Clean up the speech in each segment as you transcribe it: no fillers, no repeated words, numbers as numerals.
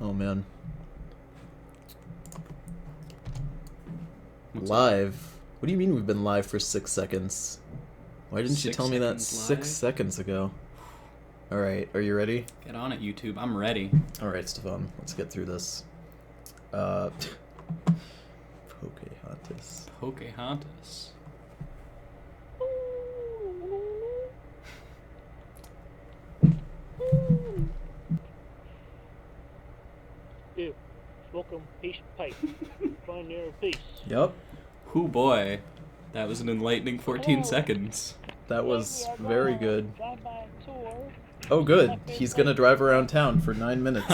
Oh man. Live? What do you mean we've been live for 6 seconds? Why didn't you tell me that 6 seconds ago? Alright, are you ready? Get on it, YouTube. I'm ready. Alright, Stefan, let's get through this. Pocahontas. Pocahontas. Ew. Smoke 'em, peace, pipe. Find their peace. Yep. Hoo boy. That was an enlightening 14 seconds. That was very good. Oh good, he's gonna drive around town for 9 minutes.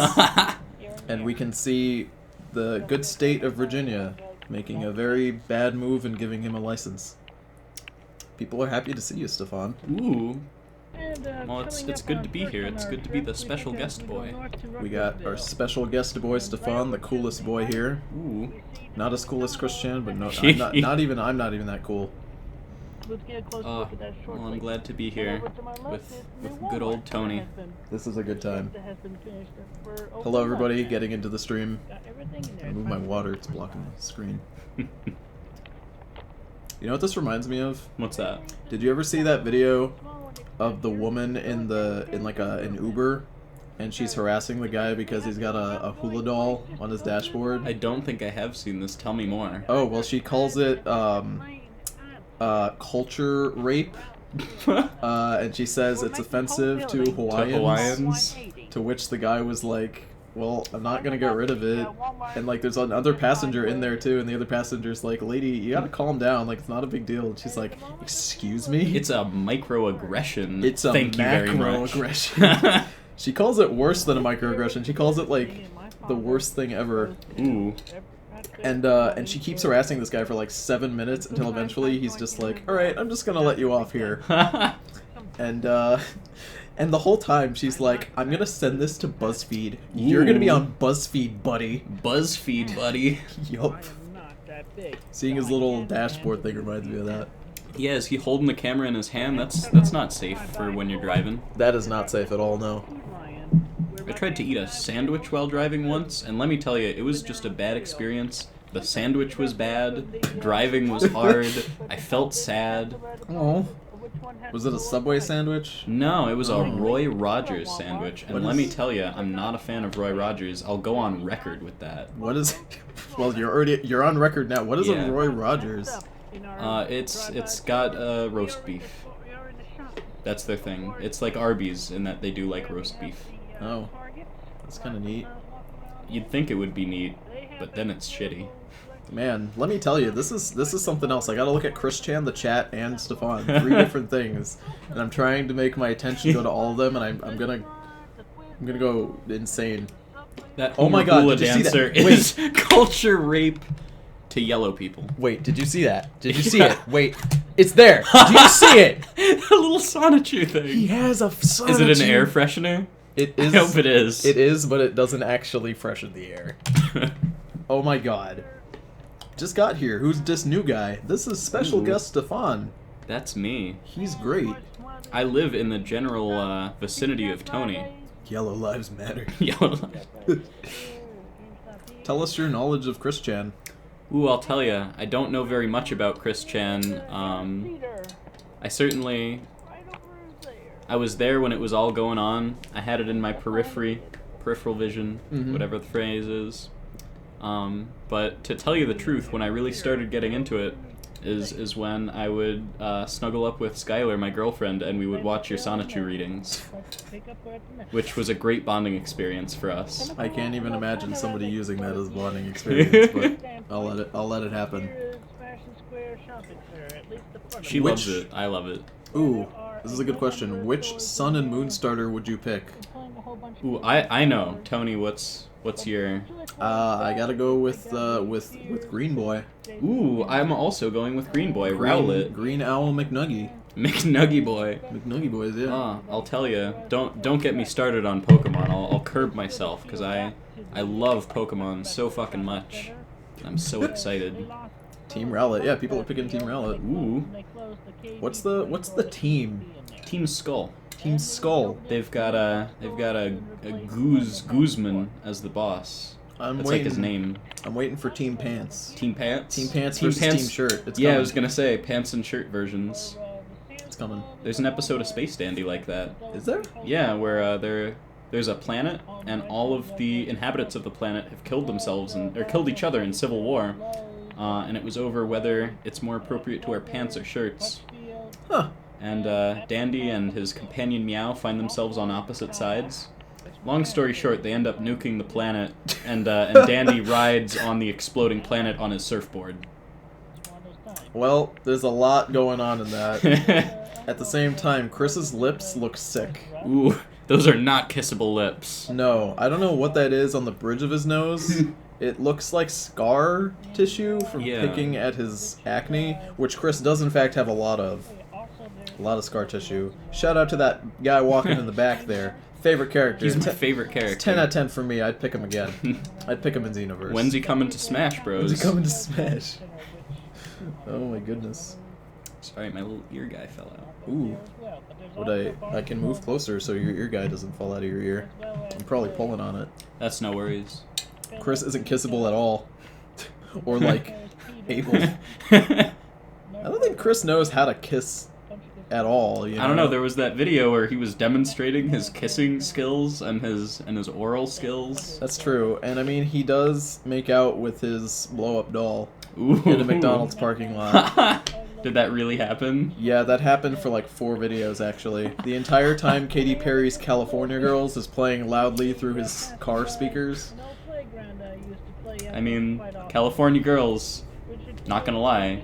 And we can see the good state of Virginia making a very bad move and giving him a license. People are happy to see you, Stefan. Ooh. Well, it's good to be here. It's good to be the special guest boy. We got our special guest boy, Stefan, the coolest boy here. Ooh. Not as cool as Christian, but no, I'm not even that cool. Well, I'm glad to be here with good old Tony. This is a good time. Hello, everybody, getting into the stream. I move my water; it's blocking the screen. You know what this reminds me of? What's that? Did you ever see that video of the woman in an Uber, and she's harassing the guy because he's got a hula doll on his dashboard? I don't think I have seen this. Tell me more. Oh well, she calls it culture rape, and she says it's offensive to Hawaiians. To which the guy was like, well, I'm not gonna get rid of it. And like there's another passenger in there too, and the other passenger's like, lady, you gotta calm down, like it's not a big deal. And she's like, excuse me? It's a microaggression. It's a macroaggression. She calls it worse than a microaggression. She calls it like the worst thing ever. Ooh. And she keeps harassing this guy for like 7 minutes until eventually he's just like, alright, I'm just gonna let you off here. And the whole time she's like, I'm gonna send this to BuzzFeed. You're gonna be on BuzzFeed, buddy. BuzzFeed, buddy. Yup. Seeing his little dashboard thing reminds me of that. Yeah, is he holding the camera in his hand? That's not safe for when you're driving. That is not safe at all, no. I tried to eat a sandwich while driving once, and let me tell you, it was just a bad experience. The sandwich was bad, driving was hard, I felt sad. Oh. Was it a Subway sandwich? No, it was a Roy Rogers sandwich, and let me tell you, I'm not a fan of Roy Rogers. I'll go on record with that. What is... Well, you're on record now. What is a Roy Rogers? It's got roast beef. That's their thing. It's like Arby's in that they do like roast beef. Oh, that's kind of neat. You'd think it would be neat, but then it's shitty. Man, let me tell you, this is something else. I gotta look at Christian, the chat, and Stefan. 3 different things, and I'm trying to make my attention go to all of them, and I'm gonna go insane. That oh my god, did you see dancer that? is culture rape to yellow people. Wait, did you see that? Did you see it? Wait, it's there. Did you see it? A little Sonichu thing. He has a Sonichu. Is it an air freshener? It is. I hope it is. It is, but it doesn't actually freshen the air. Oh my god. Just got here. Who's this new guy? This is special guest Stefan. That's me. He's great. I live in the general vicinity of Tony. Yellow lives matter. Yellow lives. Tell us your knowledge of Christian. Ooh, I'll tell you. I don't know very much about Christian. I was there when it was all going on. I had it in my peripheral vision, whatever the phrase is. But to tell you the truth, when I really started getting into it, is when I would snuggle up with Skylar, my girlfriend, and we would watch your Sonichu readings, which was a great bonding experience for us. I can't even imagine somebody using that as a bonding experience, but I'll let it happen. She loves it. I love it. Ooh, this is a good question. Which Sun and Moon starter would you pick? Ooh, I know. Tony, what's your... I gotta go with Green Boy. Ooh, I'm also going with Green Boy. Rowlet. Green Owl McNuggy. McNuggy Boy. McNuggy Boys, yeah. I'll tell you, don't get me started on Pokemon. I'll curb myself, because I love Pokemon so fucking much. I'm so excited. Team Rowlet. Yeah, people are picking Team Rowlet. Ooh. What's the team? Team Skull. Team Skull. They've got a Guzman as the boss. That's like his name. I'm waiting for Team Pants. Team Pants? Team Pants versus Team Shirt. It's yeah, coming. I was gonna say pants and shirt versions. It's coming. There's an episode of Space Dandy like that. Is there? Yeah, where there's a planet and all of the inhabitants of the planet have killed themselves or killed each other in civil war, and it was over whether it's more appropriate to wear pants or shirts. Huh. And Dandy and his companion Meow find themselves on opposite sides. Long story short, they end up nuking the planet, and Dandy rides on the exploding planet on his surfboard. Well, there's a lot going on in that. At the same time, Chris's lips look sick. Ooh, those are not kissable lips. No, I don't know what that is on the bridge of his nose. It looks like scar tissue from picking at his acne, which Chris does in fact have a lot of. A lot of scar tissue. Shout out to that guy walking in the back there. Favorite character. He's my favorite character. 10 out of 10 for me. I'd pick him again. I'd pick him in Xenoverse. When's he coming to Smash Bros? When's he coming to Smash? Oh my goodness. Sorry, my little ear guy fell out. Ooh. I can move closer so your ear guy doesn't fall out of your ear. I'm probably pulling on it. That's no worries. Chris isn't kissable at all. Or like, able. I don't think Chris knows how to kiss at all, you know? I don't know, there was that video where he was demonstrating his kissing skills and his oral skills. That's true, and I mean, he does make out with his blow-up doll Ooh. in a McDonald's parking lot. Did that really happen? Yeah, that happened for like 4 videos, actually. The entire time Katy Perry's California Girls is playing loudly through his car speakers. I mean, California Girls, not gonna lie,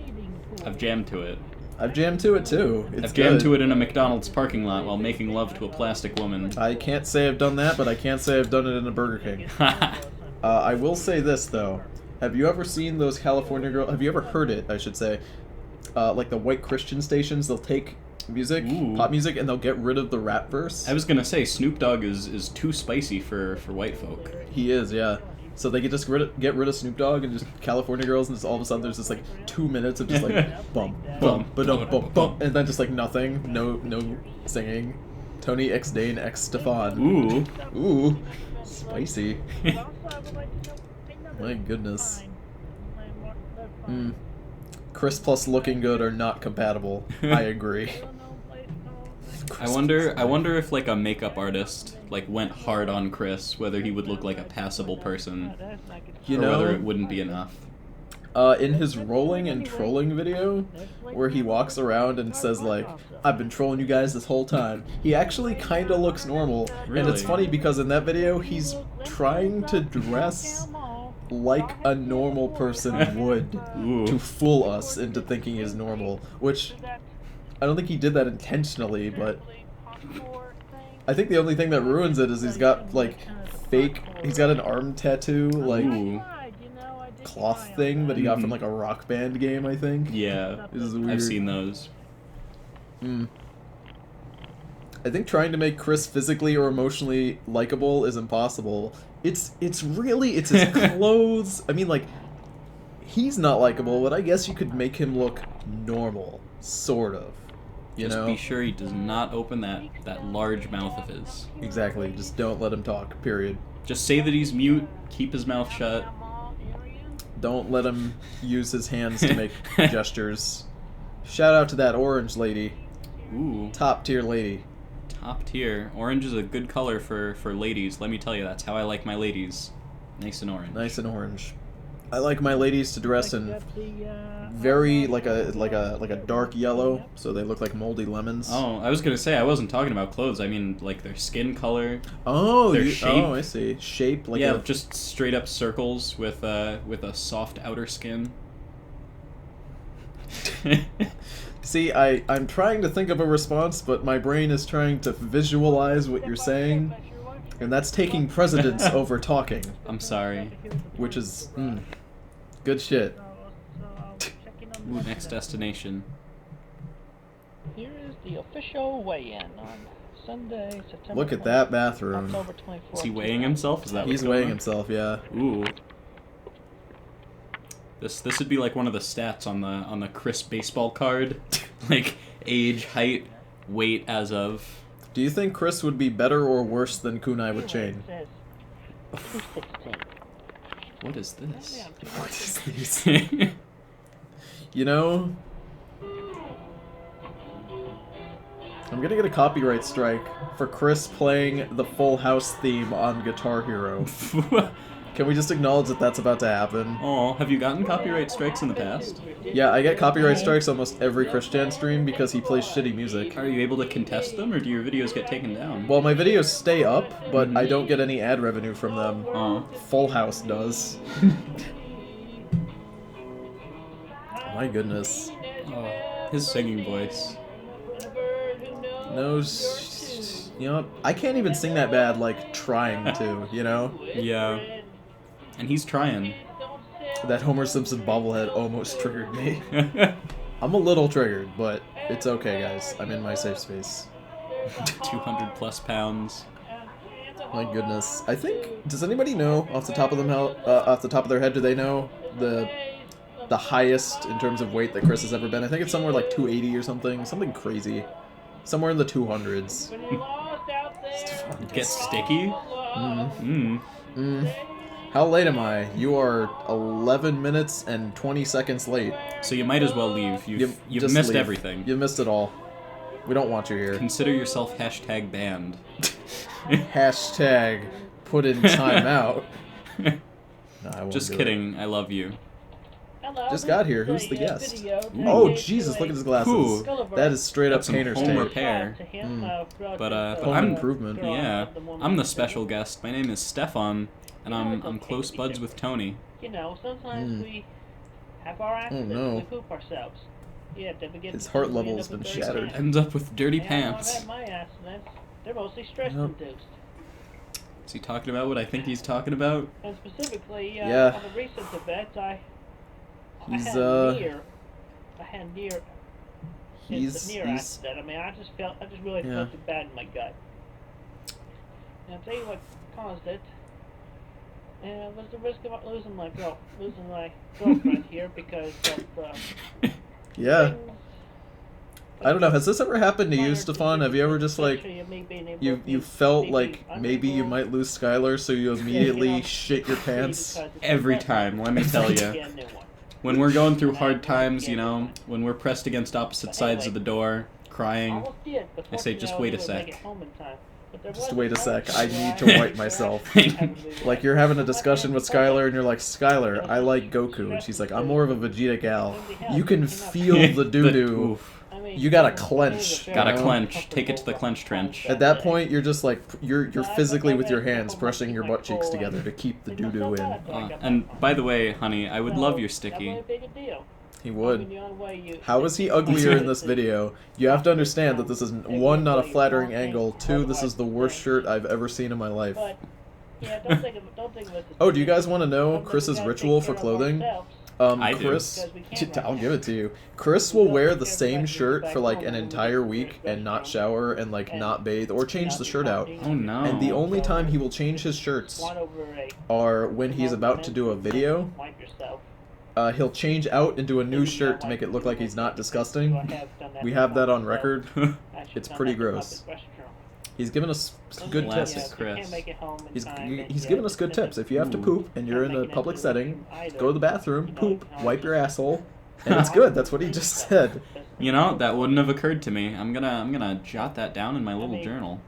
I've jammed to it. I've jammed to it too. I've jammed to it in a McDonald's parking lot while making love to a plastic woman. I can't say I've done that, but I can't say I've done it in a Burger King. I will say this though: have you ever seen those California Girls? Have you ever heard it? I should say, like the white Christian stations. They'll take music, pop music, and they'll get rid of the rap verse. I was gonna say Snoop Dogg is too spicy for white folk. He is, yeah. So they could just get rid of Snoop Dogg and just California Girls, and just all of a sudden there's just like 2 minutes of just like bum bum ba-dum bum bum, and then just like nothing, no singing. Tony X Dane X Stefan. Ooh, spicy. My goodness. Chris plus looking good are not compatible. I agree. I wonder if like a makeup artist like went hard on Chris, whether he would look like a passable person, or whether it wouldn't be enough. In his rolling and trolling video, where he walks around and says like, "I've been trolling you guys this whole time," he actually kind of looks normal. Really? And it's funny because in that video he's trying to dress like a normal person would to fool us into thinking he's normal, which I don't think he did that intentionally, but I think the only thing that ruins it is he's got like he's got an arm tattoo, like cloth thing that he got from like a Rock Band game, I think. Yeah, this is weird. I've seen those. I think trying to make Chris physically or emotionally likable is impossible. It's his clothes. I mean, like, he's not likable, but I guess you could make him look normal, sort of. You know? Be sure he does not open that large mouth of his. Exactly. Just don't let him talk, period. Just say that he's mute, keep his mouth shut. Don't let him use his hands to make gestures. Shout out to that orange lady. Ooh. Top tier lady. Top tier. Orange is a good color for ladies. Let me tell you, that's how I like my ladies. Nice and orange. Nice and orange. I like my ladies to dress in very like a dark yellow, so they look like moldy lemons. Oh, I was gonna say I wasn't talking about clothes. I mean like their skin color. Oh, their shape. Oh, I see. Shape like just straight up circles with a soft outer skin. See, I'm trying to think of a response, but my brain is trying to visualize what you're saying, and that's taking precedence over talking. I'm sorry. Which is good shit. Ooh, next destination. Here is the official weigh-in on Sunday, September. Look at that bathroom. October 24th. Is he weighing himself? Is that He's weighing himself, yeah. Ooh. This would be like one of the stats on the Chris baseball card, like age, height, weight as of. Do you think Chris would be better or worse than Kunai with chain? What is this? What is this? You know, I'm gonna get a copyright strike for Chris playing the Full House theme on Guitar Hero. Can we just acknowledge that that's about to happen? Oh, have you gotten copyright strikes in the past? Yeah, I get copyright strikes almost every Christian stream because he plays shitty music. Are you able to contest them, or do your videos get taken down? Well, my videos stay up, but I don't get any ad revenue from them. Oh. Full House does. My goodness. Oh, his singing voice. No, you know, I can't even sing that bad, like, trying to, you know? Yeah. And he's trying. That Homer Simpson bobblehead almost triggered me. I'm a little triggered, but it's okay, guys. I'm in my safe space. 200 plus pounds. My goodness. I think, does anybody know off the top of their head, do they know the highest in terms of weight that Chris has ever been? I think it's somewhere like 280 or something crazy. Somewhere in the 200s. Get sticky? How late am I? You are 11 minutes and 20 seconds late. So you might as well leave. You've just missed leave. everything. You missed it all. We don't want you here. Consider yourself hashtag banned. Hashtag put in timeout. No, I won't Just do kidding. I love you. Just got here. Who's the guest? Ooh. Oh, Jesus, look at his glasses. Ooh. That is straight up That's some painter's home tape. repair. But Home I'm improvement. Yeah, I'm the special guest. My name is Stefan, and I'm close buds with Tony. You know, sometimes we have our accidents, no. we poop ourselves. Yeah, then we get His to heart we end level's up with been dirty shattered. pants. Ends up with dirty And pants. I've had my accidents. They're mostly stress-induced. Is he talking about what I think he's talking about? And specifically, Yeah. on the recent event, I He's, had near he's- accident. I mean, I just really Yeah. felt it bad in my gut. And I'll tell you what caused it. And it was the risk of losing my girlfriend here because of Yeah. things. I don't know, has this ever happened to you, Stefan? Have you ever just, like, you felt like maybe you might lose Skylar, so you immediately shit your pants? Every time, let me tell you. When we're going through hard times, you know, when we're pressed against opposite sides of the door, crying, I say, just wait a sec. Just wait a sec, I need to wipe myself. Like, you're having a discussion with Skylar, and you're like, Skylar, I like Goku. And she's like, I'm more of a Vegeta gal. You can feel the doo-doo. Oof. You gotta clench. Gotta you know? clench. Take it to the clench trench. At that point, you're just like, you're physically with your hands pressing your butt cheeks together to keep the doo-doo in. And by the way, honey, I would love your sticky. He would. How is he uglier in this video? You have to understand that this is, one, not a flattering angle, two, this is the worst shirt I've ever seen in my life. Oh, do you guys want to know Chris's ritual for clothing? I do. Chris, I'll give it to you. Chris will wear the same shirt for like an entire week and not shower and like not bathe or change the shirt out. Oh no. And the only time he will change his shirts are when he's about to do a video. He'll change out into a new shirt to make it look like he's not disgusting. We have that on record. It's pretty gross. He's given us good Classic tips. Chris. He's given us good tips. If you have to poop and you're in a public setting, go to the bathroom, poop, wipe your asshole, and it's good. That's what he just said. You know, that wouldn't have occurred to me. I'm gonna jot that down in my little journal.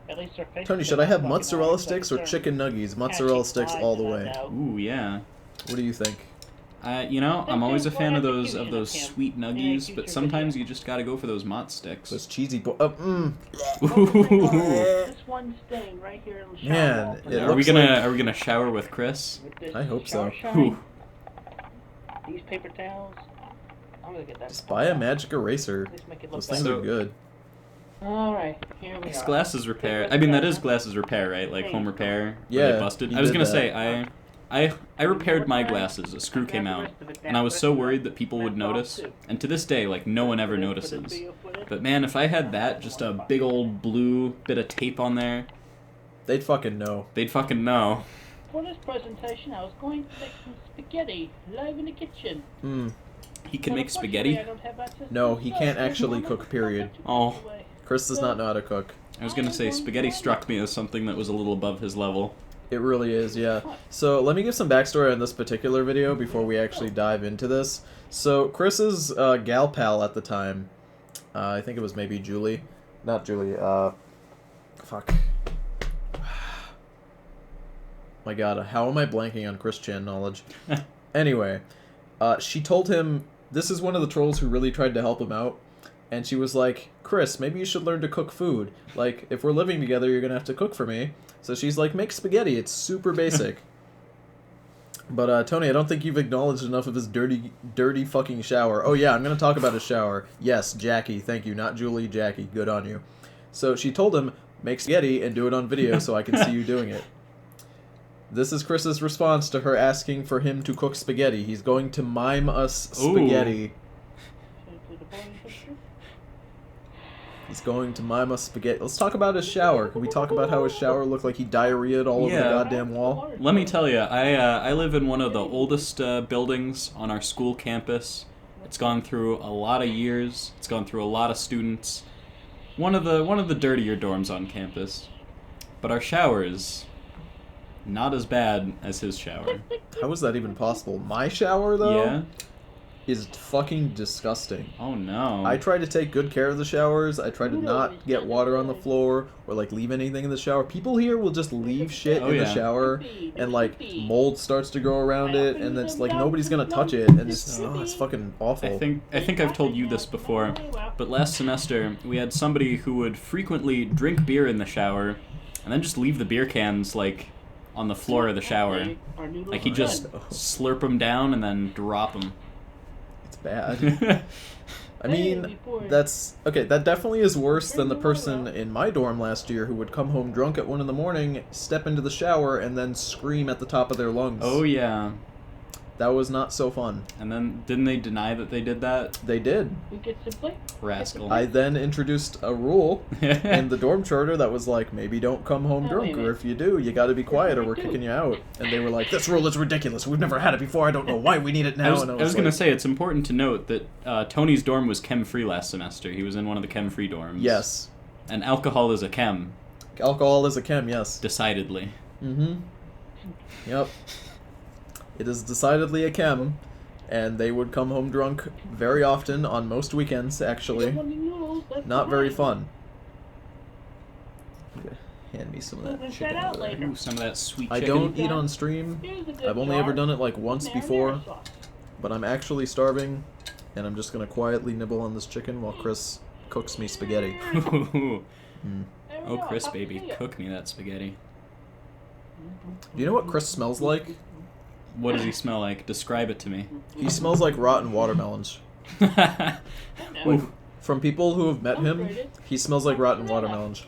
Tony, should I have mozzarella sticks or chicken nuggies? Mozzarella sticks all the way. Ooh, yeah. What do you think? You know, I'm always a fan of those sweet nuggies, but sometimes you just gotta go for those mozz sticks. Those cheesy Ooh. This one stain right here in the shower Man, wall. it Are we looks gonna like- are we gonna shower with Chris? With this I hope so. shower shine, Ooh. These paper towels. I'm gonna get that. Just buy a magic eraser. Just make it look Those better. things So- are good. Alright, here we It's are. glasses repair. I mean, that is glasses repair, right? Like home repair. Where Yeah, they busted. he I was did gonna that. say I repaired my glasses. A screw came out, and I was so worried that people would notice. And to this day, like no one ever notices. But man, if I had that, just a big old blue bit of tape on there, They'd fucking know. they'd fucking know. For this presentation, I was going to make some spaghetti live in the kitchen. He can But make unfortunately, spaghetti. I don't have access to No, the he stove. can't actually cook, period. Oh. Chris does not know how to cook. I was gonna say, spaghetti struck me as something that was a little above his level. It really is, yeah. So let me give some backstory on this particular video before we actually dive into this. So Chris's gal pal at the time, I think it was maybe Julie. Not Julie, fuck. My god, how am I blanking on Chris Chan knowledge? Anyway, she told him, this is one of the trolls who really tried to help him out, and she was like, Chris, maybe you should learn to cook food. Like, if we're living together, you're gonna have to cook for me. So she's like, make spaghetti, it's super basic. But, Tony, I don't think you've acknowledged enough of his dirty fucking shower. Oh yeah, I'm gonna talk about his shower. Yes, Jackie, thank you, not Julie, Jackie, good on you. So she told him, make spaghetti and do it on video so I can see you doing it. This is Chris's response to her asking for him to cook spaghetti. He's going to mime us spaghetti. He's going to mime us spaghetti. Let's talk about his shower. Can we talk about how his shower looked like he diarrheaed all over the goddamn wall? Let me tell you, I live in one of the oldest buildings on our school campus. It's gone through a lot of years. It's gone through a lot of students. One of the dirtier dorms on campus. But our shower is not as bad as his shower. How is that even possible? My shower, though? Yeah. Is fucking disgusting. Oh no. I try to take good care of the showers. I try to not get water on the floor or like leave anything in the shower. People here will just leave shit in the shower and like mold starts to grow around it and it's like nobody's gonna touch it and it's fucking awful. I think I've told you this before, but last semester we had somebody who would frequently drink beer in the shower and then just leave the beer cans like on the floor of the shower. Like he'd just slurp them down and then drop them. Bad. I mean, that's okay, that definitely is worse than the person in my dorm last year who would come home drunk at 1 in the morning, step into the shower, and then scream at the top of their lungs. Oh yeah. That was not so fun. And then, didn't they deny that they did that? They did. Rascal. I then introduced a rule in the dorm charter that was like, maybe don't come home drunk, or if you do, you gotta be quiet or we're kicking you out. And they were like, this rule is ridiculous, we've never had it before, I don't know why we need it now. I was gonna say, it's important to note that Tony's dorm was chem-free last semester. He was in one of the chem-free dorms. Yes. And alcohol is a chem. Alcohol is a chem, yes. Decidedly. Mm-hmm. Yep. It is decidedly a chem, and they would come home drunk very often, on most weekends, actually. Not very fun. Okay, hand me some of that chicken over there. Ooh, some of that sweet chicken. I don't eat on stream. I've only ever done it like once before, but I'm actually starving, and I'm just going to quietly nibble on this chicken while Chris cooks me spaghetti. Oh, Chris, baby, cook me that spaghetti. Do you know what Chris smells like? What does he smell like? Describe it to me. He smells like rotten watermelons. From people who have met him, he smells like rotten watermelons.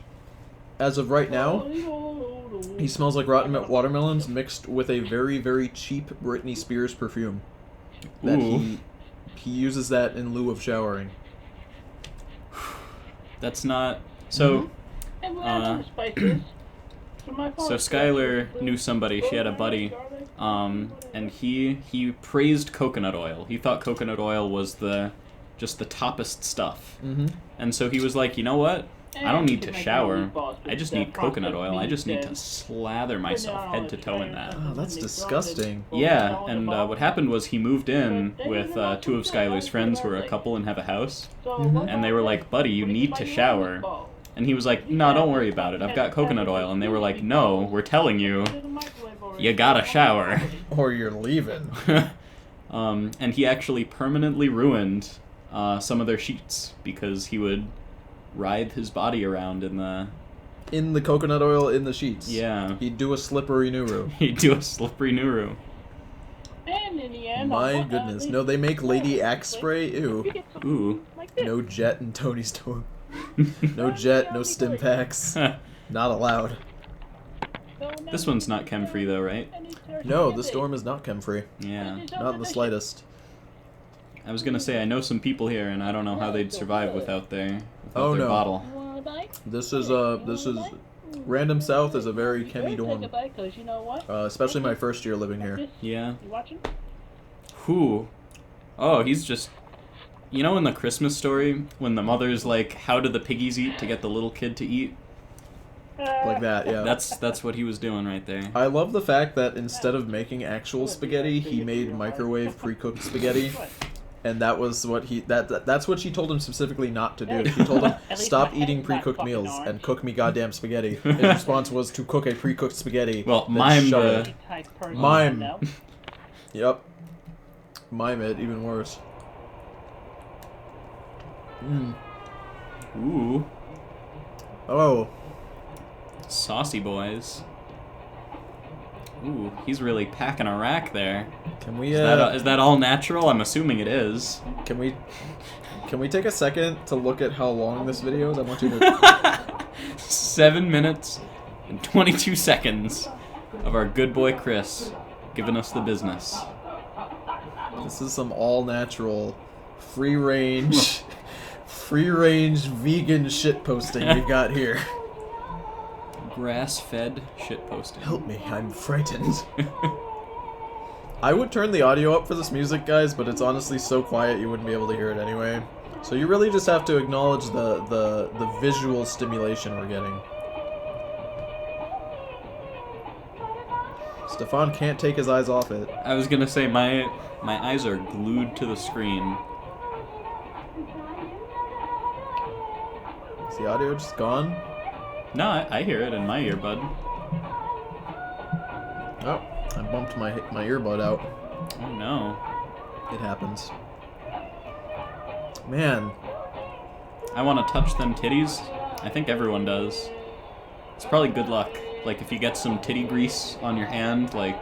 As of right now, he smells like rotten watermelons mixed with a very, very cheap Britney Spears perfume. That he uses that in lieu of showering. That's not... So... So Skylar knew somebody, she had a buddy, and he praised coconut oil. He thought coconut oil was just the toppest stuff. Mm-hmm. And so he was like, you know what? I don't need to shower. I just need coconut oil. I just need to slather myself head to toe in that. Oh, that's disgusting. Yeah, and what happened was he moved in with 2 of Skylar's friends who are a couple and have a house. Mm-hmm. And they were like, buddy, you need to shower. And he was like, no, don't worry about it. I've got coconut oil. And they were like, no, we're telling you, you gotta shower. Or you're leaving. And he actually permanently ruined some of their sheets because he would writhe his body around in the coconut oil in the sheets. Yeah. He'd do a slippery Nuru. He'd do a slippery Nuru. And in the end, my goodness. No, they make Lady Axe spray? Ew. Ooh. No jet in Tony's dorm. No jet, no stim packs. Not allowed. This one's not chem-free though, right? No, this dorm is not chem-free. Yeah. Not in the slightest. I was gonna say, I know some people here, and I don't know how they'd survive without their bottle. This is Random South is a very chemi dorm. Especially my first year living here. Yeah. Who? Oh, he's just... You know in the Christmas story, when the mother's like, how do the piggies eat to get the little kid to eat? Like that, yeah. That's what he was doing right there. I love the fact that instead of making actual spaghetti, he made microwave pre-cooked spaghetti. And that was what that's what she told him specifically not to do. She told him, stop eating pre-cooked meals and cook me goddamn spaghetti. His response was to cook a pre-cooked spaghetti. Well, mime the... Mime. Yep. Mime it, even worse. Ooh. Oh. Saucy boys. Ooh, he's really packing a rack there. Can we, is that all natural? I'm assuming it is. Can we take a second to look at how long this video is? I want you to... 7 minutes and 22 seconds of our good boy Chris giving us the business. This is some all-natural, free-range vegan shitposting we got here. Grass-fed shitposting. Help me, I'm frightened. I would turn the audio up for this music, guys, but it's honestly so quiet you wouldn't be able to hear it anyway. So you really just have to acknowledge the visual stimulation we're getting. Stefan can't take his eyes off it. I was gonna say, my eyes are glued to the screen. Is the audio just gone? No, I hear it in my earbud. Oh, I bumped my earbud out. Oh no. It happens. Man. I want to touch them titties. I think everyone does. It's probably good luck. Like, if you get some titty grease on your hand, like,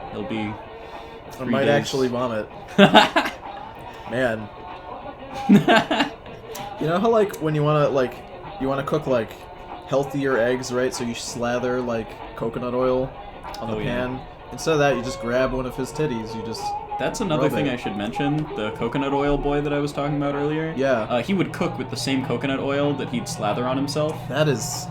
it'll be 3 I might days. actually vomit. Man. You know how, like, when you want to cook, like, healthier eggs, right? So you slather, like, coconut oil on the pan. Yeah. Instead of that, you just grab one of his titties. You just... That's another thing I should mention. The coconut oil boy that I was talking about earlier. Yeah. He would cook with the same coconut oil that he'd slather on himself. That is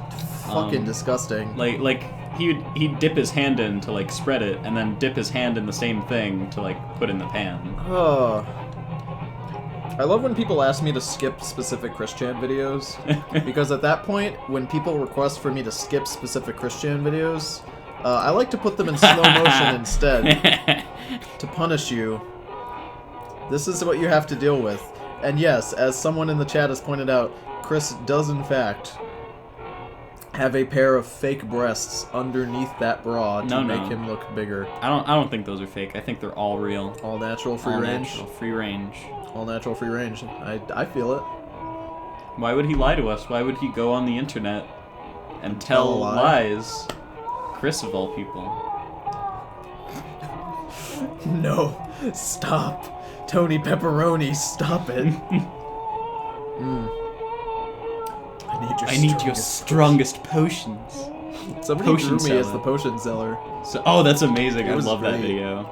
fucking disgusting. Like he'd dip his hand in to, like, spread it, and then dip his hand in the same thing to, like, put in the pan. Oh. I love when people ask me to skip specific Christian videos, because at that point, when people request for me to skip specific Christian videos, I like to put them in slow motion instead, to punish you. This is what you have to deal with. And yes, as someone in the chat has pointed out, Chris does in fact have a pair of fake breasts underneath that bra to make him look bigger. I don't think those are fake. I think they're all real. All natural, free range? All natural, free range. All natural, free range. I feel it. Why would he lie to us? Why would he go on the internet and tell lies? Chris, of all people. No. Stop. Tony Pepperoni, stop it. I need your strongest potions. Somebody drew me as the potion seller. Oh, that's amazing. I love that video.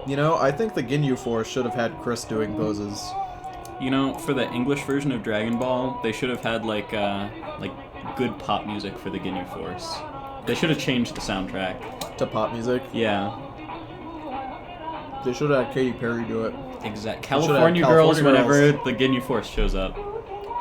You know, I think the Ginyu Force should have had Chris doing poses. You know, for the English version of Dragon Ball, they should have had, like good pop music for the Ginyu Force. They should have changed the soundtrack. To pop music? Yeah. They should have had Katy Perry do it. Exactly. California Girls whenever the Ginyu Force shows up.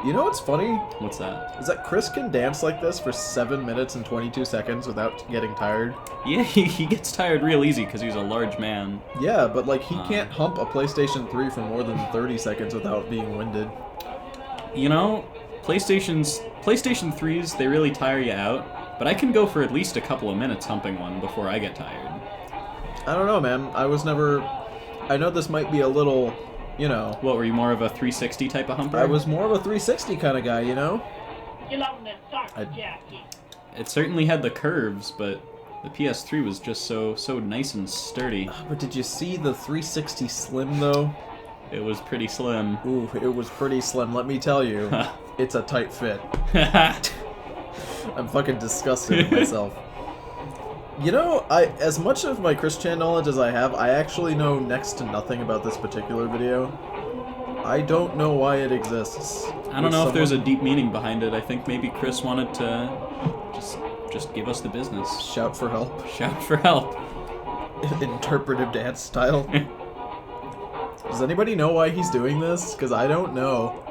You know what's funny? What's that? Is that Chris can dance like this for 7 minutes and 22 seconds without getting tired. Yeah, he gets tired real easy because he's a large man. Yeah, but like he can't hump a PlayStation 3 for more than 30 seconds without being winded. You know, PlayStation 3s, they really tire you out, but I can go for at least a couple of minutes humping one before I get tired. I don't know, man. I know this might be a little, you know... What, were you more of a 360 type of humper? I was more of a 360 kind of guy, you know? It certainly had the curves, but the PS3 was just so nice and sturdy. But did you see the 360 Slim, though? It was pretty slim. Ooh, it was pretty slim. Let me tell you, it's a tight fit. I'm fucking disgusted with myself. You know, as much of my Christian knowledge as I have, I actually know next to nothing about this particular video. I don't know why it exists. I don't know if there's a deep meaning behind it. I think maybe Chris wanted to just give us the business. Shout for help. Shout for help. Interpretive dance style. Does anybody know why he's doing this? Because I don't know.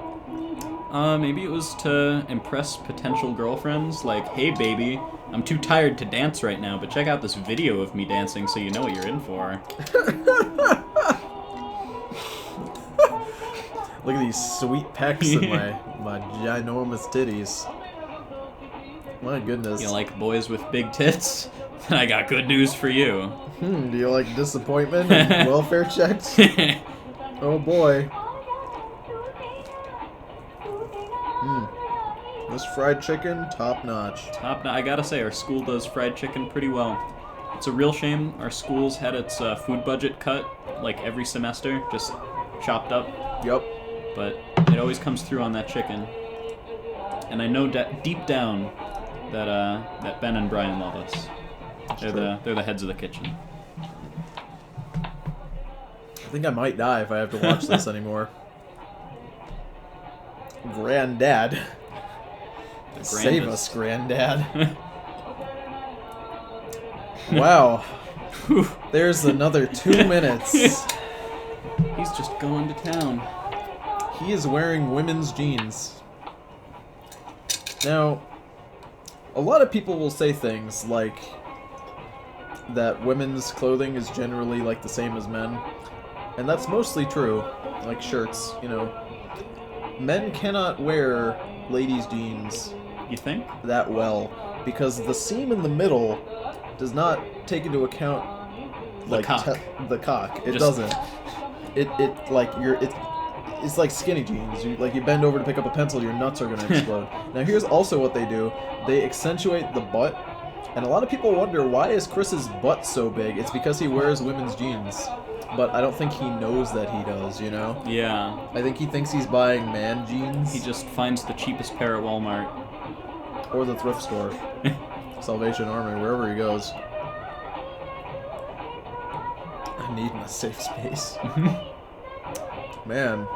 Maybe it was to impress potential girlfriends, like, hey baby, I'm too tired to dance right now, but check out this video of me dancing so you know what you're in for. Look at these sweet pecs and my ginormous titties. My goodness. You like boys with big tits? Then I got good news for you. Do you like disappointment and welfare checks? Oh boy. This fried chicken, top notch. I gotta say, our school does fried chicken pretty well. It's a real shame our school's had its food budget cut, like, every semester, just chopped up. Yep. But it always comes through on that chicken. And I know deep down that Ben and Brian love us. They're the heads of the kitchen. I think I might die if I have to watch this anymore. Granddad. Save us, Granddad. Wow. There's another 2 minutes. He's just going to town. He is wearing women's jeans. Now, a lot of people will say things like that women's clothing is generally like the same as men. And that's mostly true. Like shirts, you know. Men cannot wear ladies' jeans. You think? That well. Because the seam in the middle does not take into account like the cock. It doesn't. It's like skinny jeans. You bend over to pick up a pencil, your nuts are gonna explode. Now here's also what they do. They accentuate the butt. And a lot of people wonder, why is Chris's butt so big? It's because he wears women's jeans. But I don't think he knows that he does, you know? Yeah. I think he thinks he's buying man jeans. He just finds the cheapest pair at Walmart. Or the thrift store. Salvation Army, wherever he goes. I need my safe space. Man.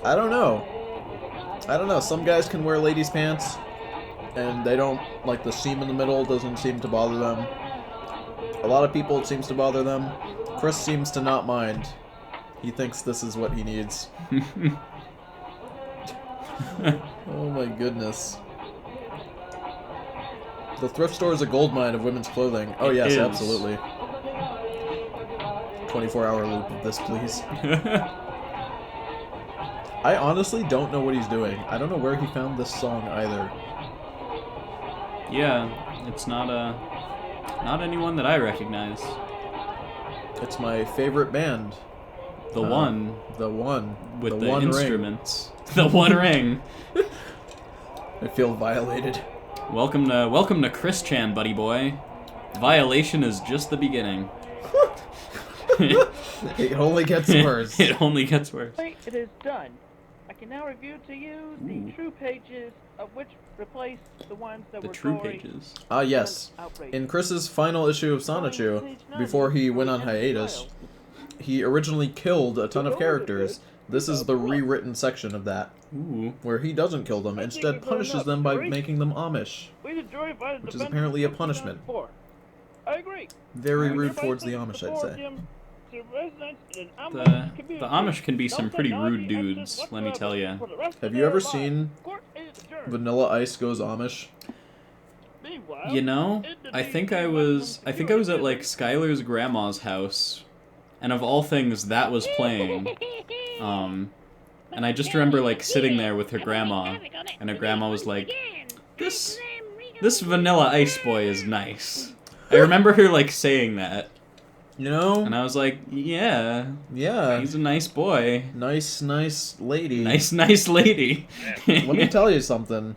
I don't know. Some guys can wear ladies' pants, and they don't, like, the seam in the middle doesn't seem to bother them. A lot of people, it seems to bother them. Chris seems to not mind. He thinks this is what he needs. Oh my goodness. The thrift store is a goldmine of women's clothing. Oh yes, absolutely. 24-hour loop of this, please. I honestly don't know what he's doing. I don't know where he found this song either. Yeah, it's not anyone that I recognize. It's my favorite band. The one. the With the one instruments. Ring. The One Ring. I feel violated. Welcome to Chris Chan, buddy boy. Violation is just the beginning. It only gets worse. It only gets worse. It is done. I can now review to you the true pages of which replace the ones that were true pages. Yes. In Chris's final issue of Sonichu, before he went on hiatus, he originally killed a ton of characters. This is the rewritten section of that, where he doesn't kill them, instead punishes them by making them Amish, which is apparently a punishment. I agree. Very rude towards the Amish, I'd say. The Amish can be some pretty rude dudes, let me tell you. Have you ever seen Vanilla Ice Goes Amish? You know, I think I was at like Skylar's grandma's house, and of all things, that was playing. And I just remember like sitting there with her grandma, and her grandma was like, "This Vanilla Ice boy is nice." I remember her like saying that. You know? And I was like, yeah. He's a nice boy. Nice lady. Nice lady. Let me tell you something.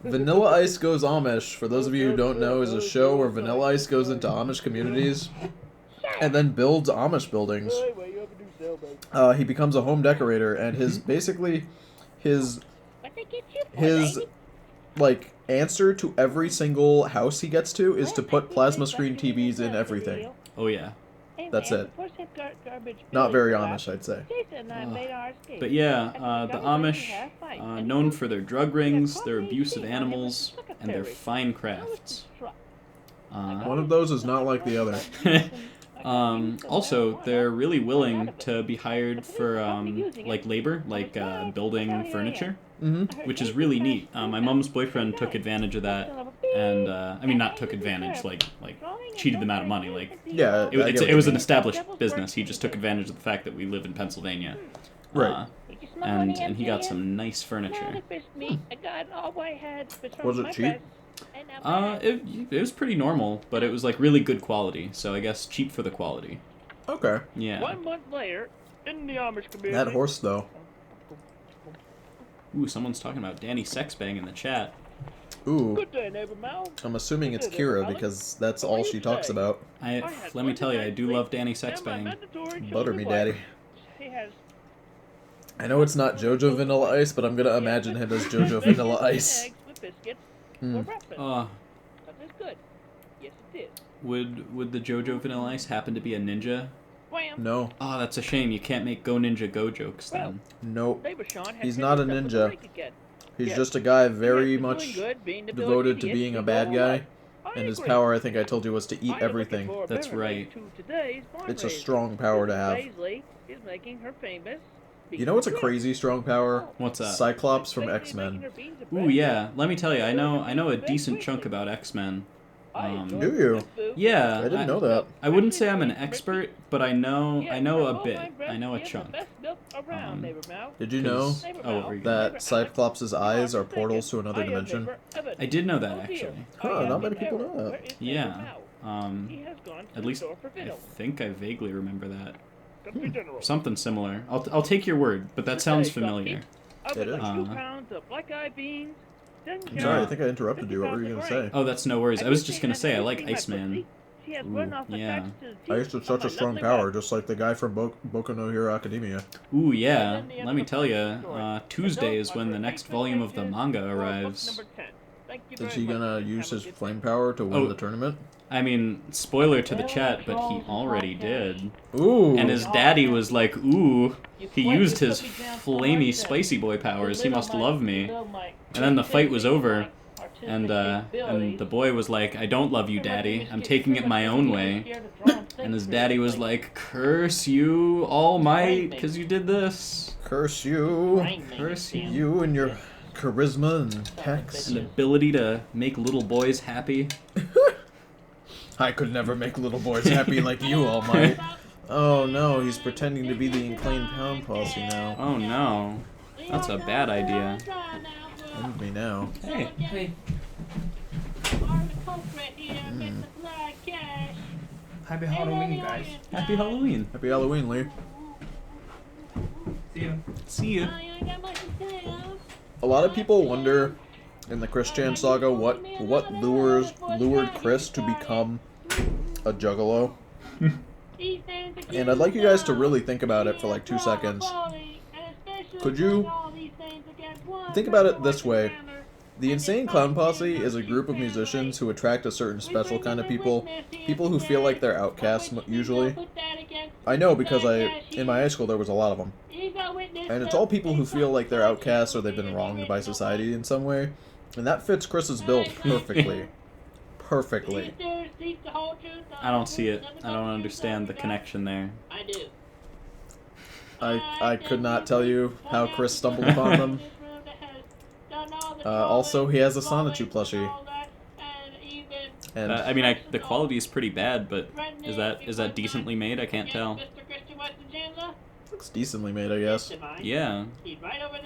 Vanilla Ice Goes Amish, for those of you who don't know, is a show where Vanilla Ice goes into Amish communities and then builds Amish buildings. He becomes a home decorator, and his like answer to every single house he gets to is to put plasma screen TVs in everything. Oh yeah. That's it. Not very Amish, I'd say. But yeah, the Amish, known for their drug rings, their abuse of animals, and their fine crafts. One of those is not like the other. Also, they're really willing to be hired for, like, labor, like, building furniture, which is really neat. My mom's boyfriend took advantage of that, and, I mean, not took advantage, like cheated them out of money, like, Yeah, it was an established business. He just took advantage of the fact that we live in Pennsylvania. Right. And he got some nice furniture. Was it cheap? It was pretty normal, but it was like really good quality, so I guess cheap for the quality. Okay. Yeah. 1 month later, in the Amish community. That horse, though. Ooh, someone's talking about Danny Sexbang in the chat. Ooh. Good day, neighbor Mal. I'm assuming it's Kira because that's all she talks about. Let me tell you, I do love Danny Sexbang. Butter me, daddy. I know it's not JoJo Vanilla Ice, but I'm gonna imagine him as JoJo Vanilla Ice. Would the JoJo Vanilla Ice happen to be a ninja? No. Oh, that's a shame. You can't make Go Ninja Go jokes then. Nope. He's not a ninja. He's just a guy very much devoted to being a bad guy. And his power, I think I told you, was to eat everything. That's right. It's a strong power to have. You know what's a crazy strong power? What's that? Cyclops from X-Men. Ooh, yeah. Let me tell you, I know a decent chunk about X-Men. Do you? Yeah. I didn't know that. I wouldn't say I'm an expert, but I know a bit. I know a chunk. Did you know that Cyclops' eyes are portals to another dimension? I did know that, actually. Huh, not many people know that. Yeah. At least I think I vaguely remember that. Something similar. I'll take your word, but that sounds familiar. It is. I'm sorry, I think I interrupted you. What were you going to say? Oh, that's no worries. I was just going to say I like Iceman. Ooh, yeah. Ice is such a strong power, just like the guy from Boku no Hero Academia. Ooh, yeah. Let me tell you, Tuesday is when the next volume of the manga arrives. Is he gonna use his flame power to win the tournament? I mean, spoiler to the chat, but he already did. Ooh. And his daddy was like, ooh, he used his flamey spicy boy powers. He must love me. And then the fight was over. And the boy was like, I don't love you, daddy. I'm taking it my own way. And his daddy was like, curse you, All Might, because you did this. Curse you. Curse you. You and your charisma and pecs. And ability to make little boys happy. I could never make little boys happy like you, All Might. Oh no, he's pretending to be the Clown Posse now. Oh no. That's a bad idea. End me now. Hey. Happy Halloween, guys. Happy Halloween. Happy Halloween, Lee. See ya. See ya. A lot of people wonder in the Chris-Chan saga what lured Chris to become a juggalo. And I'd like you guys to really think about it for like 2 seconds. Could you think about it this way? The Insane Clown Posse is a group of musicians who attract a certain special kind of people. People who feel like they're outcasts, usually. I know because in my high school there was a lot of them. And it's all people who feel like they're outcasts or they've been wronged by society in some way. And that fits Chris's bill perfectly. Perfectly. I don't see it. I don't understand the connection there. I do. I could not tell you how Chris stumbled upon them. Also, he has a Sonichu plushie. And I mean, the quality is pretty bad, but is that decently made? I can't tell. looks decently made, I guess. Yeah.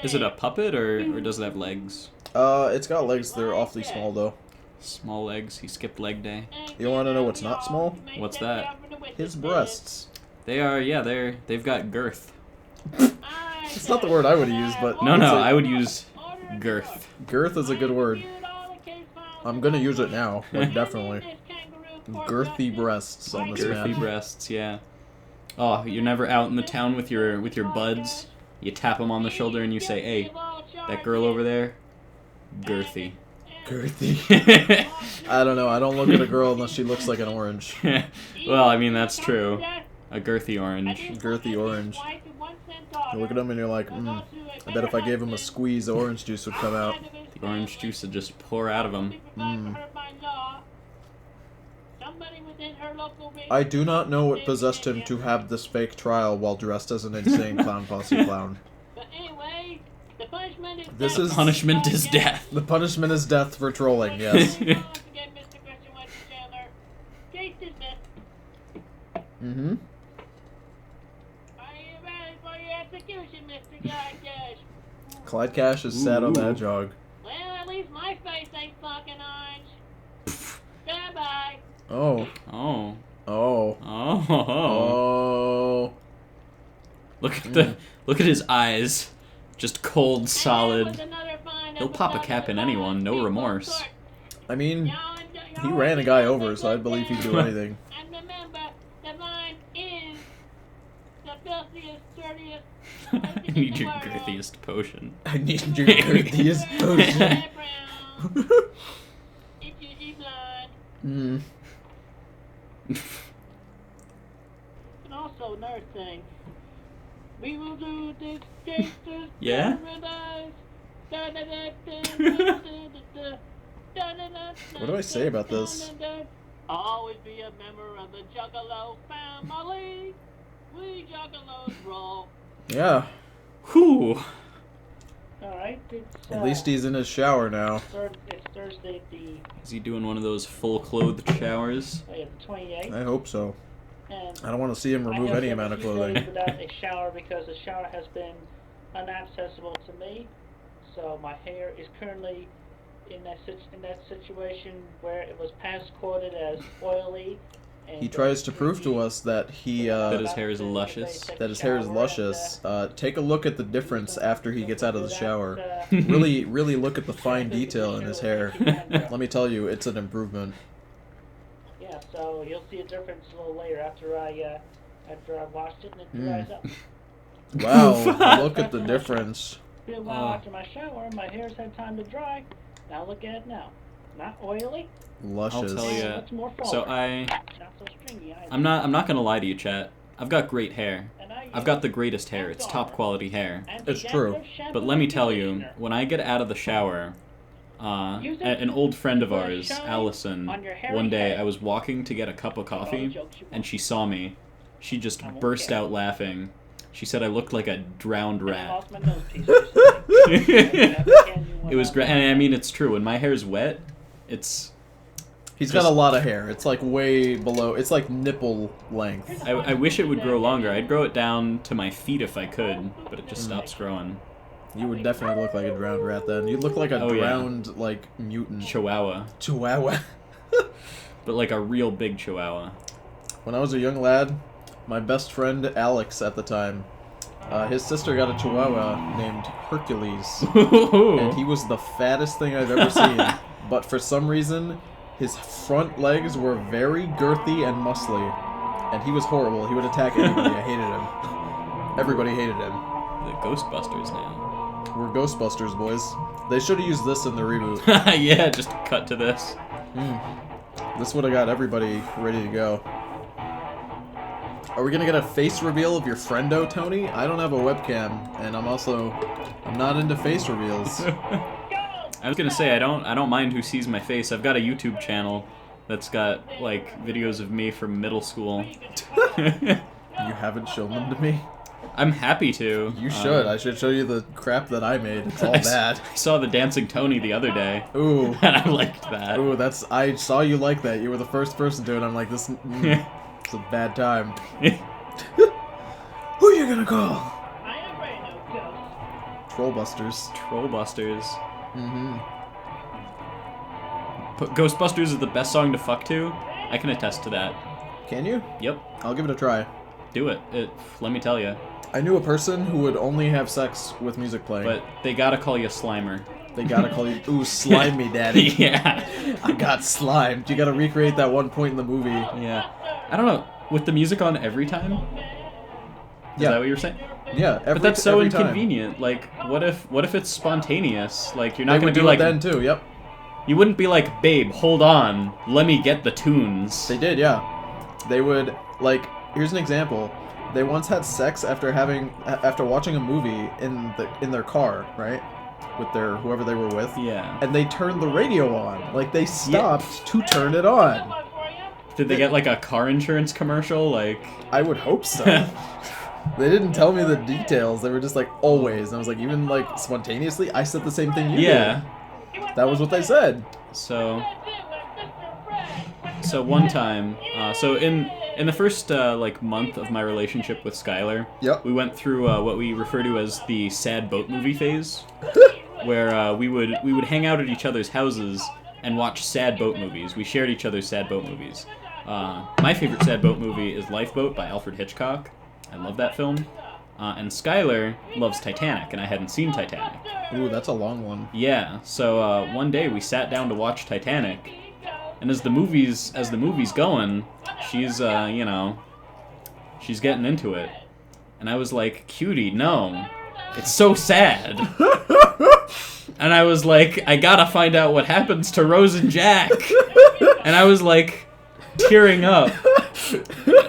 Is it a puppet or does it have legs? It's got legs. They're awfully small though. Small legs. He skipped leg day. You want to know what's not small? What's that? His breasts. They are. Yeah, they've got girth. It's not the word I would use, but No, I would use girth. Girth is a good word. I'm gonna use it now, like, definitely. Girthy breasts on this man. Girthy breasts, yeah. Oh, you're never out in the town with your buds. You tap them on the shoulder and you say, "Hey, that girl over there, girthy." Girthy. I don't know. I don't look at a girl unless she looks like an orange. Well, I mean that's true. A girthy orange. Girthy orange. You look at them and you're like, I bet if I gave him a squeeze, the orange juice would come out. The orange juice would just pour out of him. somebody within her local region. I do not know what possessed him to have this fake trial while dressed as an insane Clown Posse clown. But anyway, the punishment is This death. is- Punishment is death. The punishment is death for trolling, yes. Don't forget Mr. Christian West Chandler. Case dismissed. Mm-hmm. Are you ready for your execution, Mr. Goddess? Clyde Cash is sad on Ooh. that jog. Well, at least my face ain't fucking orange. Bye-bye. Oh. Oh. Oh. Oh. Oh. Look at his eyes. Just cold, And solid. that was another fine He'll pop a episode cap of in the anyone, no Violent remorse. Sort. I mean, Y'all he ran a guy over, so I believe he'd do anything. And remember, the mind is the filthiest, dirtiest. I need your girthiest potion. I need your girthiest potion. Itchy blood. Mm. And also another thing. We will do this gangster's Yeah? paradise. What do I say about this? Always be a member of the Juggalo family. We Juggalos roll. Yeah. Whew. Alright, it's At least he's in his shower now. it's Thursday the Is he doing one of those full clothed showers? the 28th. I hope so. And I don't want to see him remove I have any been amount of a few days clothing. without a shower because the shower has been inaccessible to me. So my hair is currently in that situation where it was past quoted as oily. And He tries to prove to us that he That his hair is luscious. that his hair is luscious. Take a look at the difference after he gets out of the shower. Really look at the fine detail in his hair. Let me tell you, it's an improvement. Yeah, so you'll see a difference a little later after I washed it and it dries up. Wow, look at the difference. Been a while after my shower, my hair's had time to dry. Now look at it now. Not oily. Luscious. I'll tell you. It's more So forward. Not so stringy either. I'm not gonna lie to you, chat. I've got great hair. And I I've got the greatest hair. It's top quality hair. It's true. But let me tell you, when I get out of the shower, an old friend of ours, Allison, one day I was walking to get a cup of coffee, and she saw me. She just burst out laughing. She said I looked like a drowned I rat. lost my nose piece recently. It was great, and I mean it's true. When my hair's wet, it's. He's got a lot of hair. It's like way below. It's like nipple length. I wish it would grow longer. I'd grow it down to my feet if I could, but it just stops growing. You would definitely look like a drowned rat then. You'd look like a Oh, yeah. drowned, like, mutant. Chihuahua, Chihuahua. but like a real big chihuahua. When I was a young lad, my best friend Alex at the time, his sister got a chihuahua named Hercules. And he was the fattest thing I've ever seen. But for some reason, his front legs were very girthy and muscly. And he was horrible. He would attack anybody. I hated him. Everybody hated him. The Ghostbusters now. We're Ghostbusters, boys. They should have used this in the reboot. Yeah, just cut to this. This would have got everybody ready to go. Are we gonna get a face reveal of your friendo, Tony? I don't have a webcam, and I'm not into face reveals. I was gonna say I don't mind who sees my face. I've got a YouTube channel that's got like videos of me from middle school. You haven't shown them to me? I'm happy to. You should. I should show you the crap that I made. It's all bad. I saw the Dancing Tony the other day. Ooh. And I liked that. Ooh, I saw you like that. You were the first person to it. I'm like, it's a bad time. Who you gonna call? I am ready, no ghost. Trollbusters. Trollbusters. Mm-hmm. But Ghostbusters is the best song to fuck to. I can attest to that. Can you? Yep. I'll give it a try. Do it. Let me tell you. I knew a person who would only have sex with music playing. But they gotta call you Slimer. They gotta call you, ooh, slime me, daddy. Yeah. I got slimed. You gotta recreate that one point in the movie. Yeah. I don't know. With the music on every time? Is that what you're saying? Yeah, But that's so every time. inconvenient. Like, what if it's spontaneous? Like, you're They not gonna would be do like. it then too, yep. You wouldn't be like, babe, hold on, let me get the tunes. They did, yeah. They would, like, here's an example. They once had sex after watching a movie in their car, right? With their whoever they were with. Yeah. And they turned the radio on. Like they stopped to turn it on. Did they get like a car insurance commercial? Like, I would hope so. They didn't tell me the details. They were just like, always. And I was like, even like spontaneously, I said the same thing you did. That was what they said. So one time, so in the first like month of my relationship with Skylar, we went through what we refer to as the sad boat movie phase, where we would hang out at each other's houses and watch sad boat movies. We shared each other's sad boat movies. My favorite sad boat movie is Lifeboat by Alfred Hitchcock. I love that film. And Skylar loves Titanic, and I hadn't seen Titanic. Ooh, that's a long one. Yeah, so one day we sat down to watch Titanic, and as the movie's going, she's you know, she's getting into it, and I was like, "Cutie, no, it's so sad." And I was like, "I gotta find out what happens to Rose and Jack," and I was like, tearing up,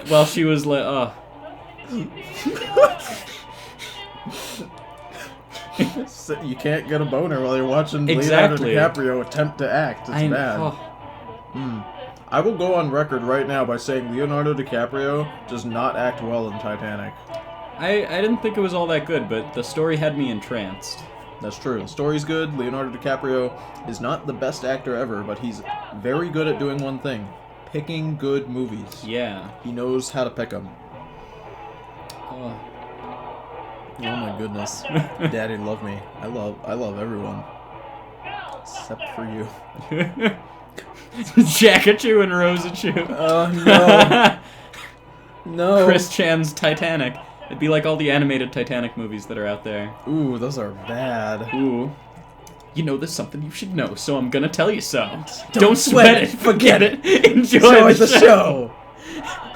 while she was like, "Oh." You can't get a boner while you're watching Leonardo DiCaprio attempt to act. It's bad. I will go on record right now by saying Leonardo DiCaprio does not act well in Titanic. I didn't think it was all that good, but the story had me entranced. That's true. The story's good. Leonardo DiCaprio is not the best actor ever, but he's very good at doing one thing. Picking good movies. Yeah. He knows how to pick them. Oh my goodness. Daddy, love me. I love everyone. Except for you. Jackachu and Rosachu. Oh, no. No. Chris Chan's Titanic. It'd be like all the animated Titanic movies that are out there. Ooh, those are bad. Ooh. You know, there's something you should know, so I'm gonna tell you so. Don't sweat it. Forget it. Enjoy the show.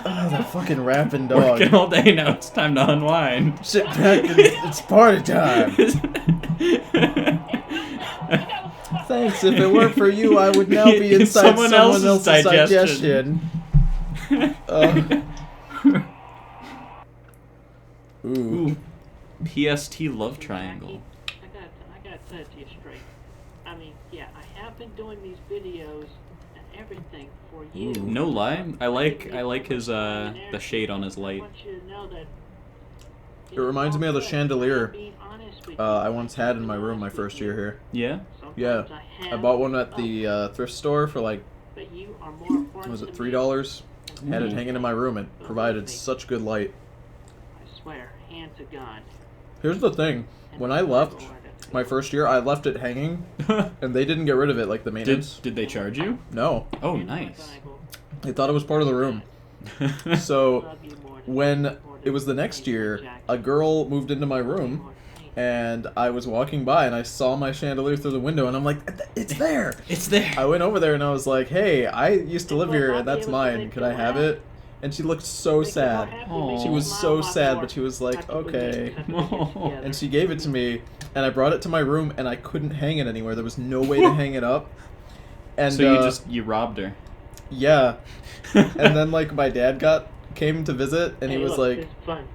Oh, that fucking rapping dog. Working all day now, it's time to unwind. Sit back, it's party time. Thanks, if it weren't for you, I would now be inside someone else's digestion. Ooh. PST love triangle. I gotta tell it to you straight. I mean, yeah, I have been doing these videos and everything for you. No lie, I like his the shade on his light. I want you to know that it reminds me of the chandelier I once had in my room my first year here. Yeah? Yeah. I bought one at the thrift store for like, was it $3? Had it hanging in my room. It provided such good light. I swear, hand to God. Here's the thing. When I left my first year, I left it hanging, and they didn't get rid of it, like the maintenance. Did they charge you? No. Oh, nice. They thought it was part of the room. So, when it was the next year, a girl moved into my room, and I was walking by, and I saw my chandelier through the window, and I'm like, it's there! It's there! I went over there, and I was like, hey, I used to live here, and that's mine. Could I have it? And she looked so sad. Aww. She was so sad, but she was like, okay. And she gave it to me, and I brought it to my room, and I couldn't hang it anywhere. There was no way to hang it up. And so you robbed her. Yeah. And then like my dad came to visit, and he was like,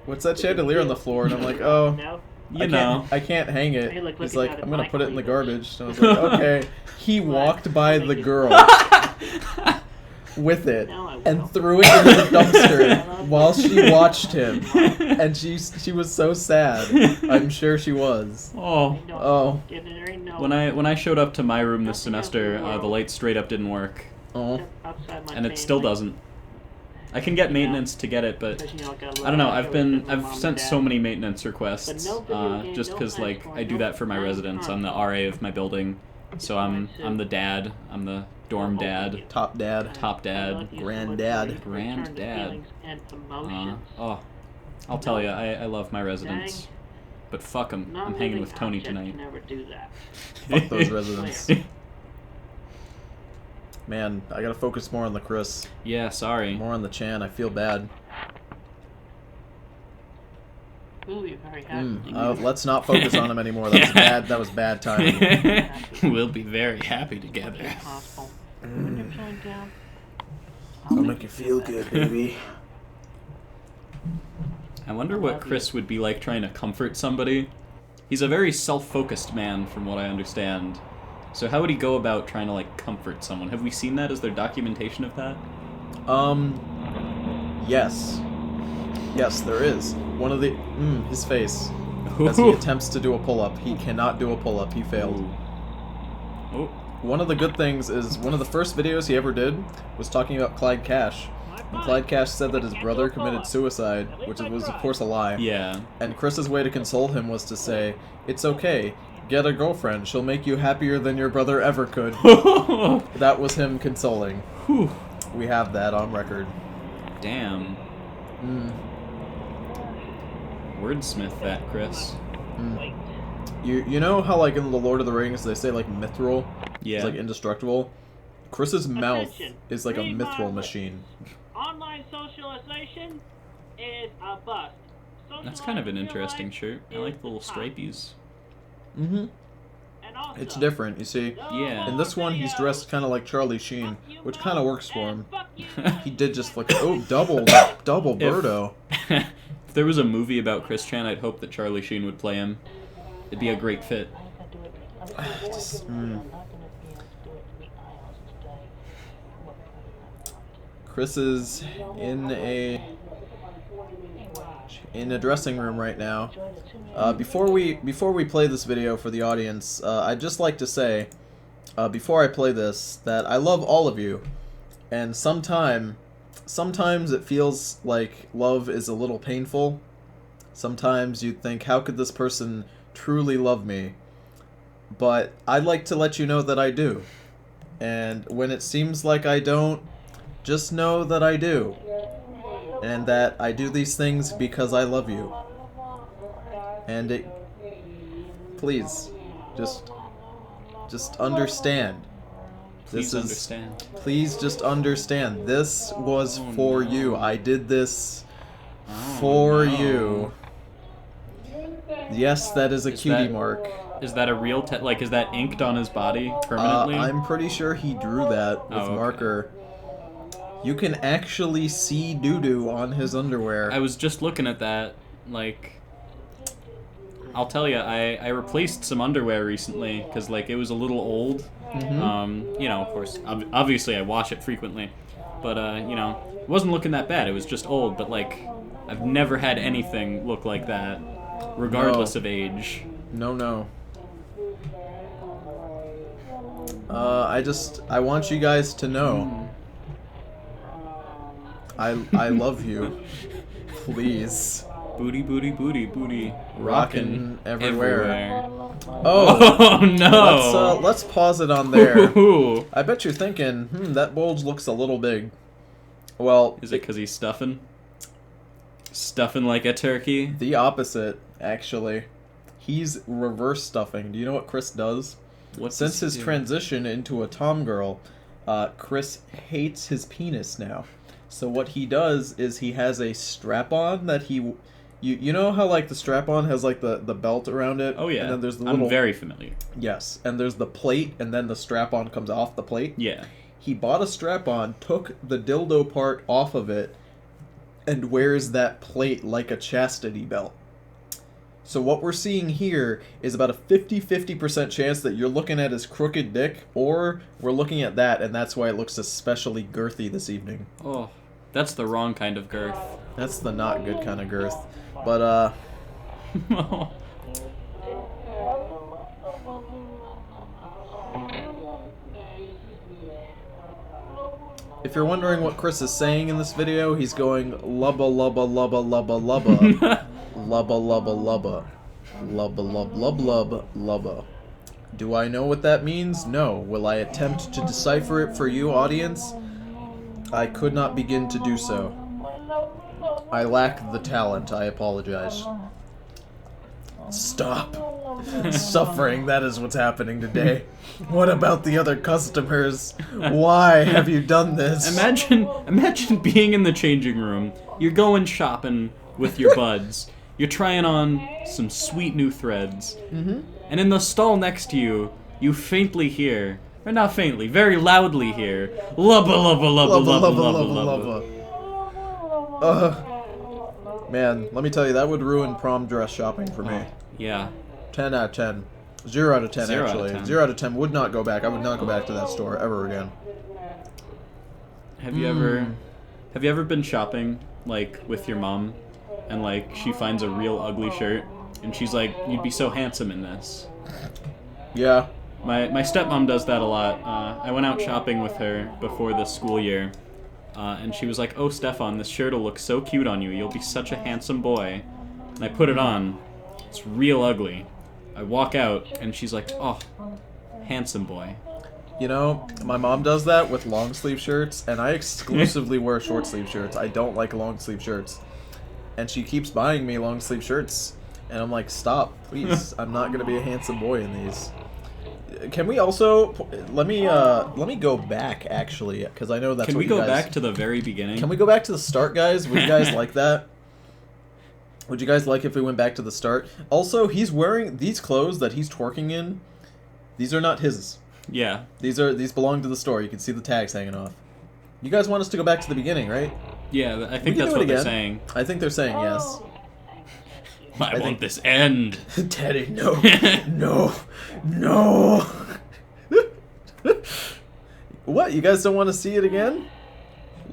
what's that chandelier on the floor? And I'm like, oh, I can't hang it. He's like, I'm gonna put it in the garbage. And I was like, okay. He walked by the girl with it and threw it into the dumpster while she watched him, and she was so sad. I'm sure she was. Oh. When I showed up to my room this semester, the light straight up didn't work. Oh. And it still doesn't. I can get maintenance to get it, but I don't know. I've sent so many maintenance requests just because like I do that for my residents. I'm the RA of my building, so I'm the dad. I'm the dorm dad. Top dad. Granddad. I'll tell you, I love my residents, but fuck them. I'm hanging with Tony tonight. Fuck those residents. Man, I gotta focus more on the Chris. Yeah, sorry. More on the Chan. I feel bad. We'll be very happy. Let's not focus on him anymore. That was bad. That was bad timing. We'll be very happy together. I'll make you feel good, baby. I wonder what Chris would be like trying to comfort somebody. He's a very self-focused man, from what I understand. So how would he go about trying to, like, comfort someone? Have we seen that? Is there documentation of that? Yes. Yes, there is. One of the... his face. As he attempts to do a pull-up. He cannot do a pull-up. He failed. Oh. One of the good things is, one of the first videos he ever did was talking about Clyde Cash. And Clyde Cash said that his brother committed suicide, which was, of course, a lie. Yeah. And Chris's way to console him was to say, "It's okay. Get a girlfriend. She'll make you happier than your brother ever could." That was him consoling. Whew. We have that on record. Damn. Wordsmith that, Chris. You know how, like, in The Lord of the Rings, they say, like, mithril? Yeah. It's, like, indestructible? Chris's mouth Attention. is like a Read my mithril lips. machine. Online socialization is a bust. That's kind of an Socializing in real interesting life shirt. I is like the little top. stripies. And also, It's different, you see. Yeah. In this one, he's dressed kind of like Charlie Sheen, which kind of works for him. He did just flick. Oh, double Birdo. If there was a movie about Chris Chan, I'd hope that Charlie Sheen would play him. It'd be a great fit. Chris is in a dressing room right now. Before we play this video for the audience, I'd just like to say, before I play this, that I love all of you, and sometimes it feels like love is a little painful. Sometimes you think, how could this person truly love me? But I'd like to let you know that I do. And when it seems like I don't, just know that I do. And that I do these things because I love you. And please, just understand. Please understand. Please just understand. This was for you. I did this for you. Yes, that is a cutie mark. Is that a real is that inked on his body permanently? I'm pretty sure he drew that with okay. marker. You can actually see doo-doo on his underwear. I was just looking at that, like... I'll tell you, I replaced some underwear recently, because, like, it was a little old. You know, of course, obviously I wash it frequently. But, you know, it wasn't looking that bad, it was just old, but, like, I've never had anything look like that, regardless of age. No. I want you guys to know. I love you. Please. Booty, booty, booty, booty. Rockin' everywhere. Oh no! Let's pause it on there. Ooh. I bet you're thinking, that bulge looks a little big. Well... Is it because he's stuffing? Stuffing like a turkey? The opposite, actually. He's reverse stuffing. Do you know what Chris does? Since his transition into a tomgirl, Chris hates his penis now. So what he does is he has a strap-on that he... You know how, like, the strap-on has, like, the belt around it? Oh, yeah. And then there's the little... I'm very familiar. Yes. And there's the plate, and then the strap-on comes off the plate? Yeah. He bought a strap-on, took the dildo part off of it, and wears that plate like a chastity belt. So what we're seeing here is about a 50-50% chance that you're looking at his crooked dick, or we're looking at that, and that's why it looks especially girthy this evening. Oh, that's the wrong kind of girth. That's the not good kind of girth. But, if you're wondering what Chris is saying in this video, he's going lubba lubba lubba lubba lubba. Lubba lubba lubba. Lubba lub lub lub lubba. Do I know what that means? No. Will I attempt to decipher it for you, audience? I could not begin to do so. I lack the talent. I apologize. Stop. Suffering, that is what's happening today. What about the other customers? Why have you done this? Imagine being in the changing room. You're going shopping with your buds. You're trying on some sweet new threads. And in the stall next to you, you faintly hear, or not faintly, very loudly hear, lubba lubba lubba lubba lubba lubba. Man, let me tell you, that would ruin prom dress shopping for me. Yeah. 10 out of 10. 0 out of 10, 0 out of actually. 10. 0 out of 10 would not go back. I would not go back to that store ever again. Have you ever been shopping, like, with your mom, and, like, she finds a real ugly shirt, and she's like, you'd be so handsome in this? Yeah. My stepmom does that a lot. I went out shopping with her before the school year, and she was like, oh, Stefan, this shirt will look so cute on you. You'll be such a handsome boy. And I put it on. It's real ugly. I walk out, and she's like, oh, handsome boy. You know, my mom does that with long sleeve shirts, and I exclusively wear short sleeve shirts. I don't like long sleeve shirts. And she keeps buying me long sleeve shirts. And I'm like, stop, please. I'm not going to be a handsome boy in these. Can we also... Let me go back, actually, because I know that's what you guys... Can we go back to the very beginning? Can we go back to the start, guys? Would you guys like that? Would you guys like if we went back to the start? Also, he's wearing these clothes that he's twerking in. These are not his. Yeah. These belong to the store. You can see the tags hanging off. You guys want us to go back to the beginning, right? Yeah, I think that's what they're saying. I think they're saying yes. I want this end. Daddy, no. No. No. What? You guys don't want to see it again?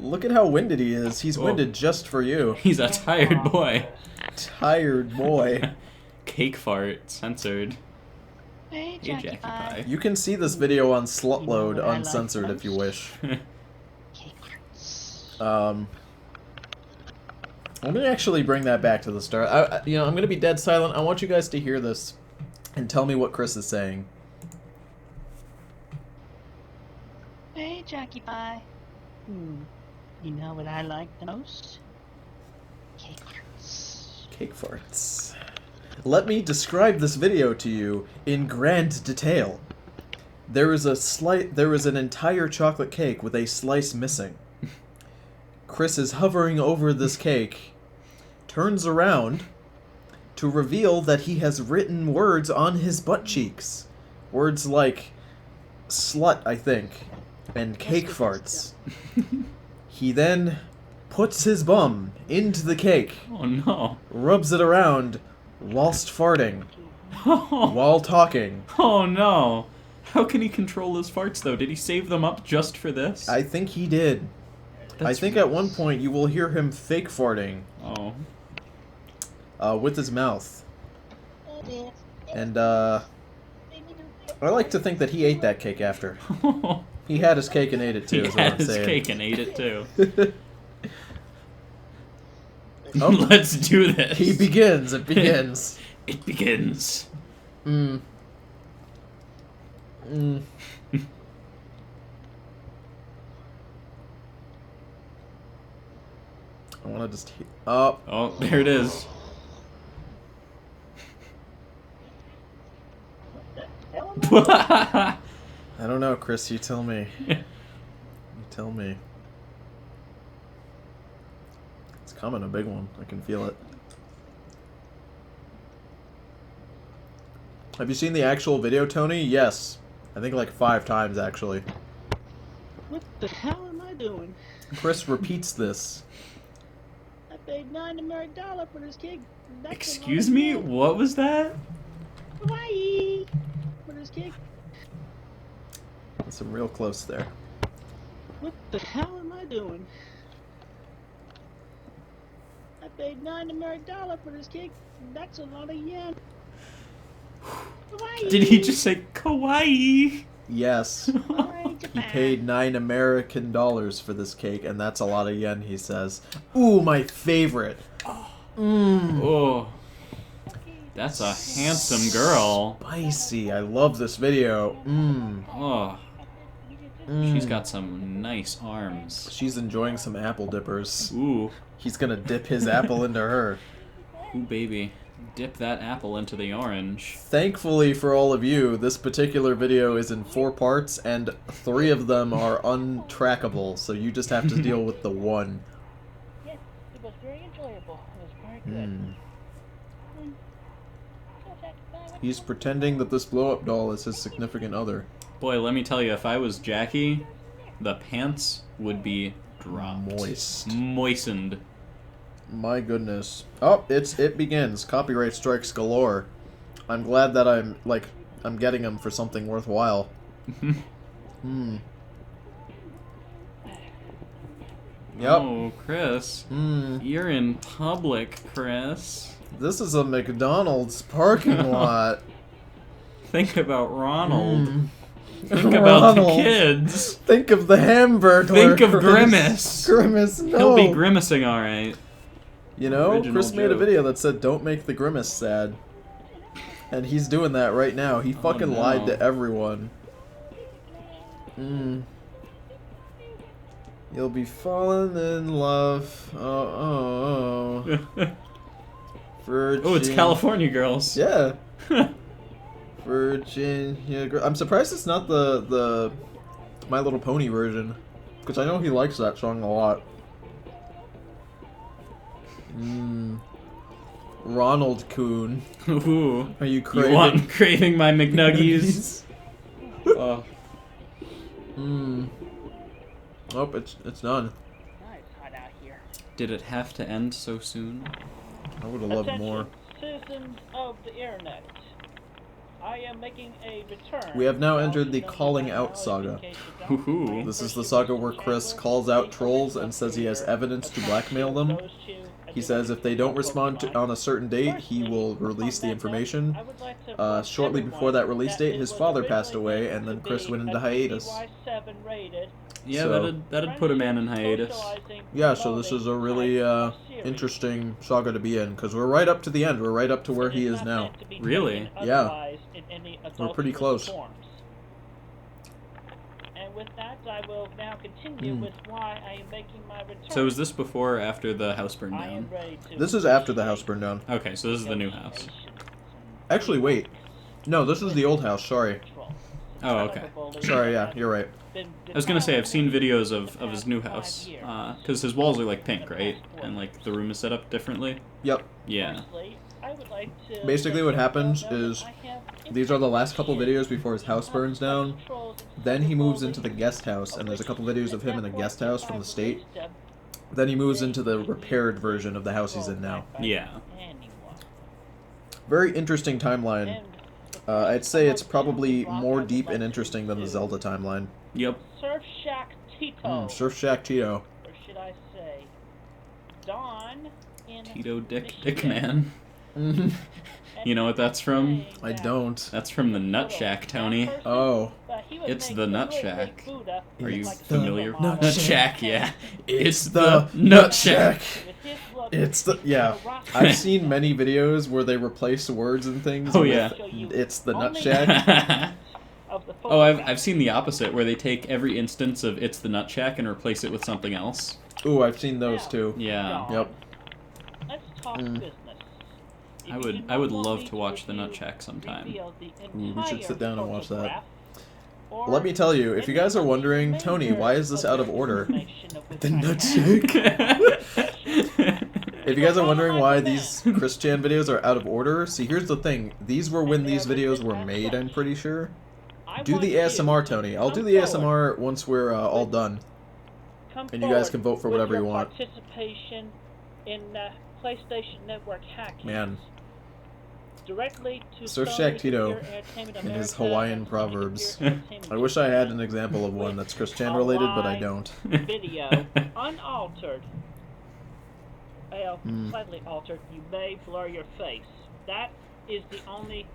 Look at how winded he is. He's winded just for you. He's a tired boy. Tired boy. Cake fart censored. Hey, Jackie Pie. You can see this video on Slutload uncensored if you wish. Let me actually bring that back to the start. I'm going to be dead silent. I want you guys to hear this and tell me what Chris is saying. Hey, Jackie Pie. You know what I like the most? Cake farts. Cake farts. Let me describe this video to you in grand detail. There is an entire chocolate cake with a slice missing. Chris is hovering over this cake, turns around to reveal that he has written words on his butt cheeks. Words like slut, I think, and cake farts. He then puts his bum into the cake. Oh no. Rubs it around whilst farting. While talking. Oh no. How can he control his farts though? Did he save them up just for this? I think he did. I think at one point you will hear him fake farting. Oh. With his mouth. And, I like to think that he ate that cake after. He had his cake and ate it too, is what I'm saying. He had his cake and ate it too. Oh. Let's do this. He begins. It begins. It begins. I want to just... Oh, there it is. I don't know, Chris. You tell me. You tell me. It's coming, a big one. I can feel it. Have you seen the actual video, Tony? Yes. I think like 5 times, actually. What the hell am I doing? Chris repeats this. I paid $9 for this cake. Excuse me? What was that? Hawaii for this cake. That's real close there. What the hell am I doing? I paid $9 for this cake. That's a lot of yen. Hawaii. Did he just say kawaii? Yes. He paid $9 for this cake, and that's a lot of yen, he says. Ooh, my favorite. Oh. That's a handsome girl. Spicy. I love this video. Oh. She's got some nice arms. She's enjoying some apple dippers. Ooh. He's gonna dip his apple into her. Ooh, baby. Dip that apple into the orange. Thankfully for all of you, this particular video is in 4 parts, and 3 of them are untrackable, so you just have to deal with the one. Yes, it was very enjoyable. It was very good. He's pretending that this blow-up doll is his significant other. Boy, let me tell you, if I was Jackie, the pants would be dropped. Moistened. My goodness. Oh, it begins. Copyright strikes galore. I'm glad that I'm getting them for something worthwhile. Yep. Oh, Chris. You're in public, Chris. This is a McDonald's parking lot. Think about Ronald. Think about the kids. Think of the Hamburglar. Think of Chris. Grimace. Grimace, no. He'll be grimacing alright. You know, Original Chris made a joke. video that said, "Don't make the Grimace sad." And he's doing that right now. He fucking lied to everyone. You'll be falling in love. Oh. Virginia. Oh, it's California Girls. Yeah. Virginia. I'm surprised it's not the My Little Pony version, because I know he likes that song a lot. Ronald Coon. Ooh. Are you craving? You craving my McNuggies? Oh, it's done. Nice hot out here. Did it have to end so soon? I would have loved Attention, more. citizens of the internet. I am making a return. We have now entered the calling out saga. Ooh. This is the saga where Chris calls out trolls and says he has evidence to blackmail them. He says if they don't respond on a certain date, he will release the information. Shortly before that release date, his father passed away, and then Chris went into hiatus. Yeah, So- that'd put a man in hiatus. Yeah, so this is a really interesting saga to be in, because we're right up to the end. We're right up to where he is now. Really? Yeah. We're pretty close. And with that, I will now continue with why I am making my return. So is this before or after the house burned I am down? ready to This is after the house burned down. Okay, so this is the new house. Actually, wait. No, this is the old house, sorry. Oh, okay. Sorry, yeah, you're right. I was gonna say, I've seen videos of his new house, because his walls are like pink, right? And like the room is set up differently. Yep. Yeah. Basically what happens is, these are the last couple videos before his house burns down. Then he moves into the guest house, and there's a couple videos of him in the guest house from the state. Then he moves into the repaired version of the house he's in now. Yeah. Very interesting timeline. I'd say it's probably more deep and interesting than the Zelda timeline. Yep. Surf Shack Tito. Surf Shack Tito. Or should I say, Dawn in Tito Dick Michigan. Man. You know what that's from? I don't. That's from the Nutshack, Tony. Oh. It's the Nutshack. Are you It's familiar? the Nutshack. Yeah. It's the Nutshack. It's the, yeah. I've seen many videos where they replace words and things. Oh, with, yeah. It's the Nutshack. Oh, I've seen the opposite, where they take every instance of It's the Nutshack and replace it with something else. Ooh, I've seen those too. Yeah. Yep. Let's talk business. I would love to watch the Nutshack sometime. Ooh, we should sit down and watch that. Let me tell you, if you guys are wondering, Tony, why is this out of order? The Nutshack. If you guys are wondering why these Chris Chan videos are out of order, see, here's the thing. These were when these videos were made, I'm pretty sure. Do the ASMR, Tony. I'll do the ASMR once we're all done. And you guys can vote for whatever you want. Participation in PlayStation Network hacking. Man. Directly to Surf Sony Shack Tito Computer Entertainment in his America Hawaiian and Sony proverbs. Computer Entertainment I wish I had an example of one that's Chris Chan related, but I don't. Video unaltered. Well, slightly altered. You may blur your face. That is the only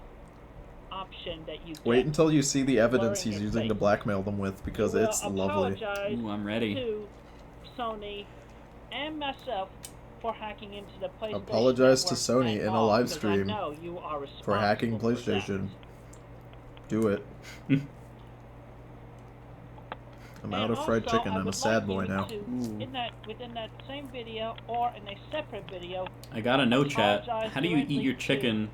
option that you get. Wait until you see the evidence he's Blurring your using to face. blackmail them with, because You will it's lovely. apologize Ooh, I'm ready. to Sony and myself for hacking into the PlayStation Apologize to network Sony and in a all, live because stream I know you are for hacking responsible for that. PlayStation. Do it. I'm out And of fried also, chicken. I I'm a would sad like boy you now. to, within that same video or in a separate video, I gotta know, chat. How do you eat your chicken?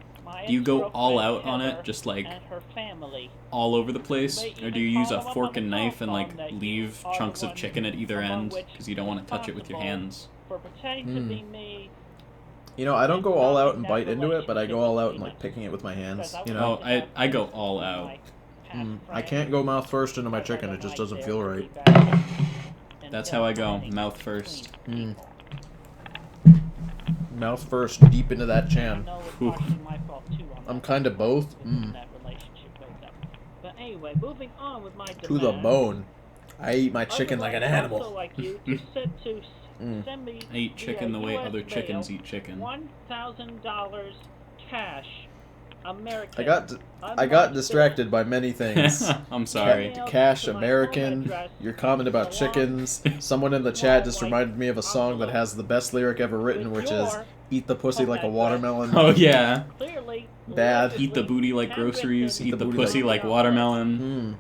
Do you go all out on it, just like and her family. all over the place, or do you use a fork and knife and like that you leave are chunks of one chicken at either among end which because you don't want to touch it with your hands? For pretending to be me. You know, I don't go all out and bite into it, but I go all out and like picking it with my hands. You know, Oh, I go all out. I can't go mouth first into my chicken. It just doesn't feel right. That's how I go, mouth first. Mouth first, deep into that chan. Ooh. I'm kind of both. But anyway, moving on with my To the bone. I eat my chicken like an animal. Like you, is set to send me I eat chicken the way US other chickens mail eat chicken. $1,000 cash. American. I got distracted by many things. I'm sorry. Cash, American, your comment about chickens. Someone in the chat just reminded me of a song that has the best lyric ever written, which is "Eat the pussy like a watermelon." Oh yeah. Bad. Eat the booty like groceries. Eat the pussy like watermelon.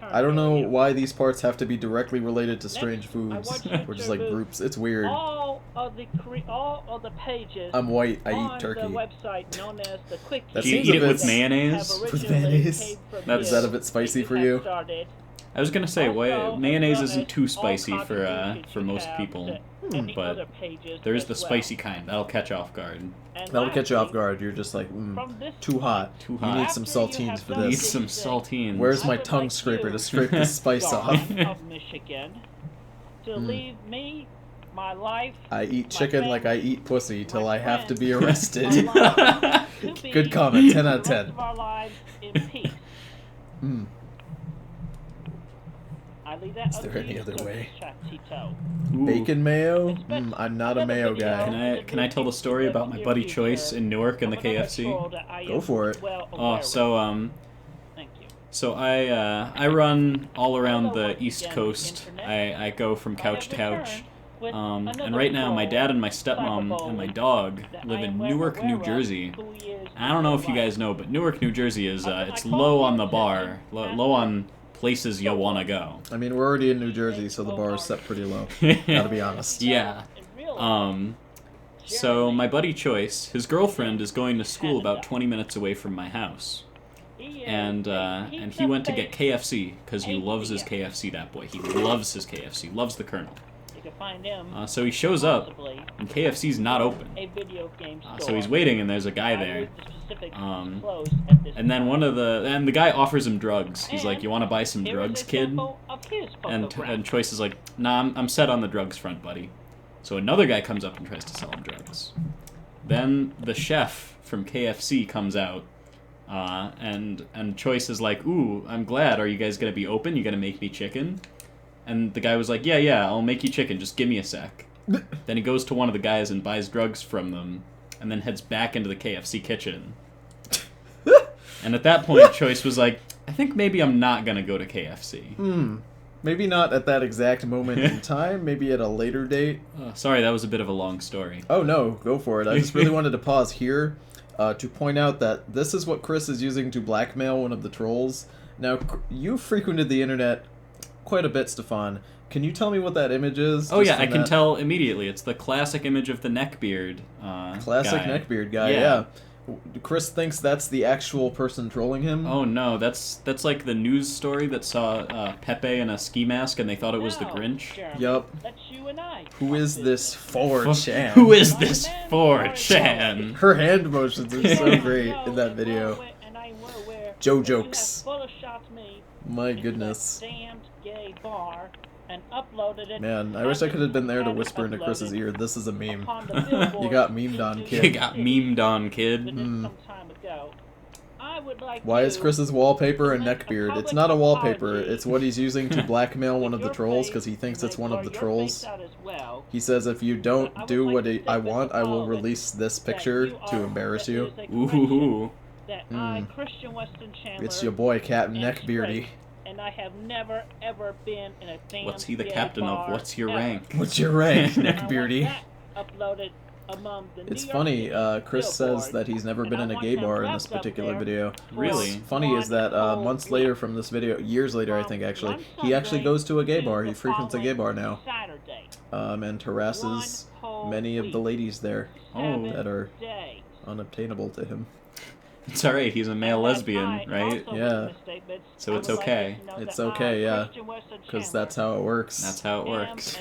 I don't know why these parts have to be directly related to strange foods, or just like groups. It's weird. All of the pages. I'm white. I eat turkey. On the website known as the Quick. That Do you seems eat a it bit with mayonnaise? With mayonnaise? Is that a bit spicy for you? I was gonna say, mayonnaise isn't too spicy for most people, but there is the spicy kind that'll catch you off guard. That'll catch you off guard. You're just like, too hot. Too hot. You need some saltines for Need this. some saltines. Where's my tongue scraper to scrape the spice off? Of Michigan to leave me, my life. I eat chicken like I eat pussy till I have to be arrested. Good Good comment. 10 out of 10. Our lives in peace. I leave that Is there any other way? Ooh. Bacon mayo? I'm not a mayo guy. Can I tell the story about my buddy Choice in Newark and the KFC? Go for it. Oh, so I run all around the East Coast. I go from couch to couch. And right now, my dad and my stepmom and my dog live in Newark, New Jersey. I don't know if you guys know, but Newark, New Jersey is it's low on the bar, low on places you wanna go. I mean, we're already in New Jersey, so the bar is set pretty low. Gotta be honest. Yeah. So my buddy Choice, his girlfriend is going to school about 20 minutes away from my house. And he went to get KFC because he loves his KFC. That boy, he loves his KFC, loves the Colonel. So he shows up, and KFC's not open. So he's waiting, and there's a guy there. And then the guy offers him drugs. He's like, "You want to buy some drugs, kid?" And Choice is like, "Nah, I'm set on the drugs front, buddy." So another guy comes up and tries to sell him drugs. Then the chef from KFC comes out, and Choice is like, "Ooh, I'm glad. Are you guys gonna be open? You gonna make me chicken?" And the guy was like, yeah, I'll make you chicken, just give me a sec. Then he goes to one of the guys and buys drugs from them, and then heads back into the KFC kitchen. And at that point, Choice was like, I think maybe I'm not gonna go to KFC. Maybe not at that exact moment in time, maybe at a later date. Sorry, that was a bit of a long story. Oh no, go for it. I just really wanted to pause here to point out that this is what Chris is using to blackmail one of the trolls. Now, you frequented the internet quite a bit, Stefan. Can you tell me what that image is? Oh yeah, I can tell immediately. It's the classic image of the Neckbeard Classic guy. Neckbeard guy, yeah. Chris thinks that's the actual person trolling him. Oh no, that's like the news story that saw Pepe in a ski mask and they thought it was the Grinch. Yup. Who is this 4chan? Who is this 4chan? Her hand motions are so great in that video. Joe jokes. My goodness. Man, I wish I could have been there to whisper into Chris's ear, this is a meme. You got memed on, kid. You got memed on, kid. Why is Chris's wallpaper a neckbeard? It's not a wallpaper, it's what he's using to blackmail one of the trolls because he thinks it's one of the trolls. He says if you don't do what I want, I will release this picture to embarrass you. Ooh. It's your boy, Captain Neckbeardy. And I have never ever been in a damn What's he the gay captain bar of? What's your rank? What's your rank, Neckbeardy? Uploaded among the It's New funny, York Chris says that he's never been in a gay bar in this particular video. Really? What's funny is that months later from this video, years later I think actually, he actually goes to a gay bar. He frequents a gay bar now. And harasses many of the ladies there that are unobtainable to him. It's alright, he's a male lesbian, right? Yeah. So it's okay. It's okay, yeah. Because that's how it works. That's how it works.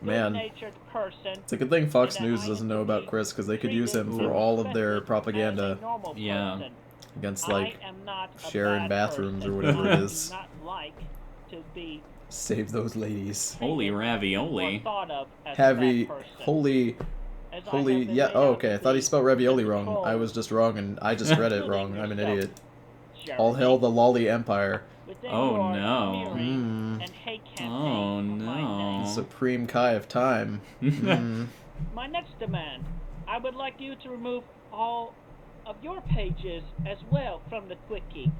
Man. It's a good thing Fox News doesn't know about Chris, because they could use him for all of their propaganda. Yeah. Against, like, sharing bathrooms or whatever it is. Save those ladies. Holy ravioli. Holy, yeah, oh, okay, I thought he spelled ravioli wrong. I was just wrong, and I just read it wrong. I'm an idiot. All hail the lolly empire. Oh no. campaign. Oh, for my no. name. Supreme Kai of Time. My next demand, I would like you to remove all of your pages as well from the quickie,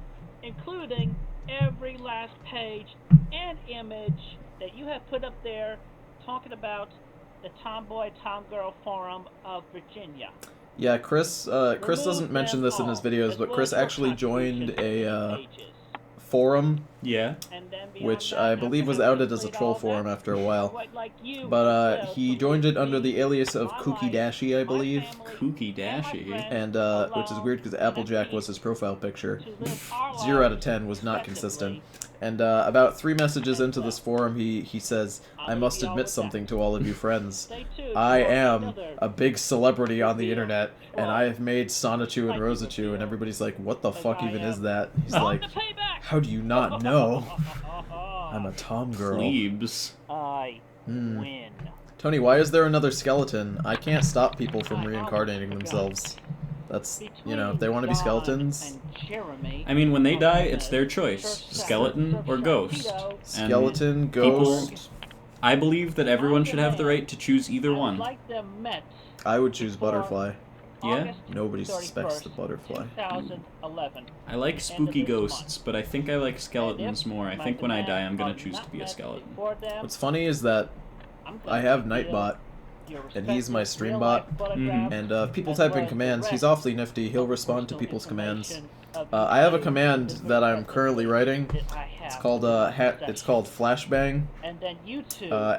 including every last page and image that you have put up there talking about the Tomboy Forum of Virginia. Yeah, Chris doesn't mention this in his videos, but Chris actually joined a forum, Yeah. which I believe was outed as a troll forum after a while. But he joined it under the alias of Kooky Dashy, I believe. Kooky Dashy. And which is weird because Applejack was his profile picture. 0 out of 10 was not consistent. And about 3 messages into this forum, he says, "I must admit something to all of you friends. I am a big celebrity on the internet, and I have made Sonichu and Rosichu," and everybody's like, "What the fuck even is that?" He's like, "How do you not know? I'm a Tom girl." Plebes. I win. Tony, why is there another skeleton? I can't stop people from reincarnating themselves. That's, you know, if they want to be skeletons. I mean, when they die, it's their choice. Skeleton or ghost. Skeleton, ghost. I believe that everyone should have the right to choose either one. I would choose butterfly. Yeah? Nobody suspects the butterfly. 2011. I like spooky ghosts, but I think I like skeletons more. I think when I die, I'm gonna choose to be a skeleton. What's funny is that I have Nightbot, and he's my stream bot, and if people type in commands, he's awfully nifty. He'll respond to people's commands. I have a command that I'm currently writing. It's called Flashbang,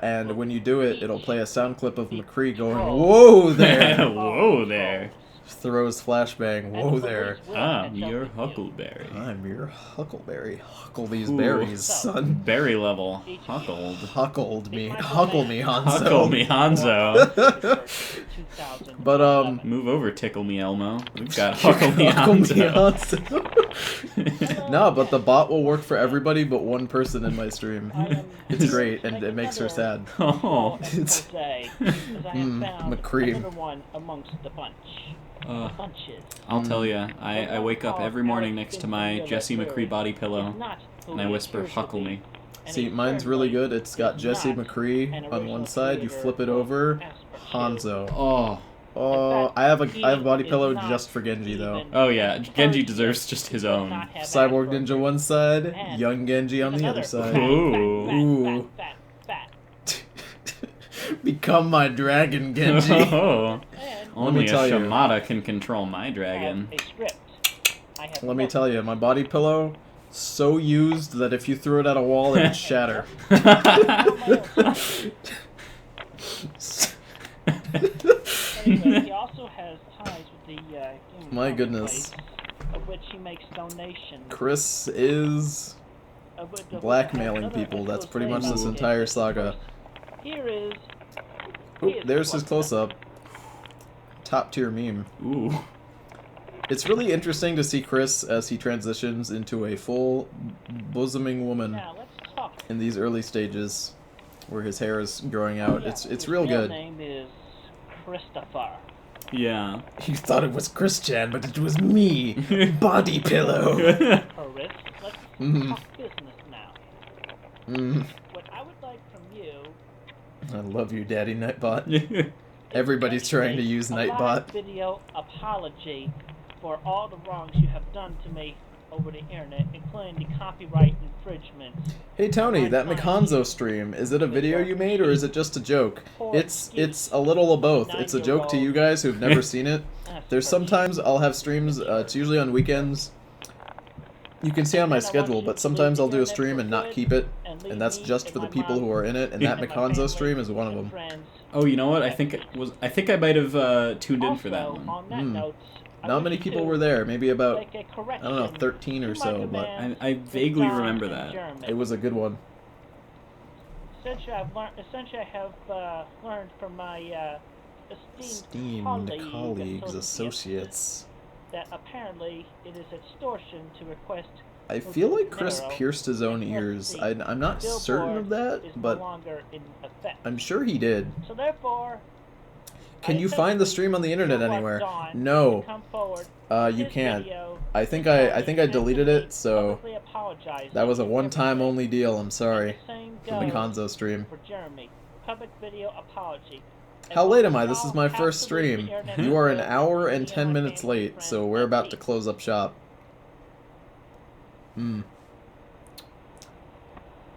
and when you do it, it'll play a sound clip of McCree going, "Whoa there!" Whoa there! Throws Flashbang, "Whoa there!" I'm your Huckleberry. I'm your Huckleberry. Huckle these berries, son. Berry level. Huckled. Huckle me, Hanzo. Huckle me, Hanzo. But move over, tickle me, Elmo. We've got Huckle me, Hanzo. No, but the bot will work for everybody but one person in my stream. It's great, and it makes her sad. Oh. It's McCree. I'll tell ya, I wake up every morning next to my Jesse McCree body pillow, and I whisper, "Huckle me." See, mine's really good. It's got Jesse McCree on one side. You flip it over, Hanzo. Oh, I have a body pillow just for Genji though. Oh yeah, Genji deserves just his own. Cyborg Ninja one side, young Genji on the other side. Ooh. Become my dragon, Genji. Only a Shamata can control my dragon. Let me tell you, my body pillow, so used that if you threw it at a wall, it would shatter. Anyway, he also has ties with the my goodness. Of which he makes donations. Chris is blackmailing people. That's pretty much this entire saga. Here is. Oop, there's his close-up. Top tier meme. Ooh. It's really interesting to see Chris as he transitions into a full bosoming woman in these early stages where his hair is growing out. It's real good. His name is Christopher. Yeah. You thought it was Christian, but it was me. Body pillow. Let's talk business now. What I would like from you. I love you, Daddy Nightbot. Everybody's trying to use Nightbot. Video apology for all the wrongs you have done to me over the internet, including the copyright infringement. Hey Tony, that McHanzo stream, is it a video you made or is it just a joke? It's a little of both. It's a joke to you guys who've never seen it. There's sometimes I'll have streams, it's usually on weekends. You can see on my schedule, but sometimes I'll do a stream and not keep it, and that's just for the people who are in it, and that McHanzo stream is one of them. Oh, you know what? I think I might have tuned in for that one. Not many people were there, maybe about, I don't know, 13 or so, but I vaguely remember that. It was a good one. Essentially, I have learned from my esteemed colleagues, associates, that apparently it is extortion to request. I feel like Chris pierced his own ears. I'm not certain of that, but I'm sure he did. So therefore, Can you find the stream on the internet anywhere? No. You can't. I think I deleted it, so that was a one-time only deal. I'm sorry. From the Konzo stream. How late am I? This is my first stream. You are an hour and 10 minutes late, so we're about to close up shop. I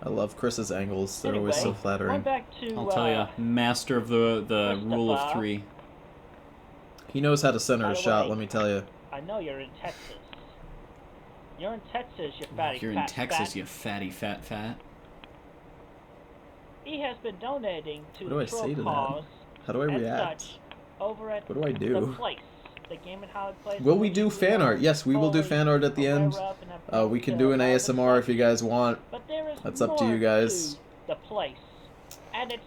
love Chris's angles. They're always so flattering. I'll tell you, master of the rule of 3. He knows how to center a shot, let me tell you. I know you're in Texas. You're in Texas, you fatty You're in Texas, you fatty fat. He has been donating to what do I say to that? How do I react? Over at what do I do? The place, the Game and Hollywood place. Will we do fan art? Yes, we will do fan art at the end. We can do an ASMR if you guys want. That's up to you guys. The place. And it's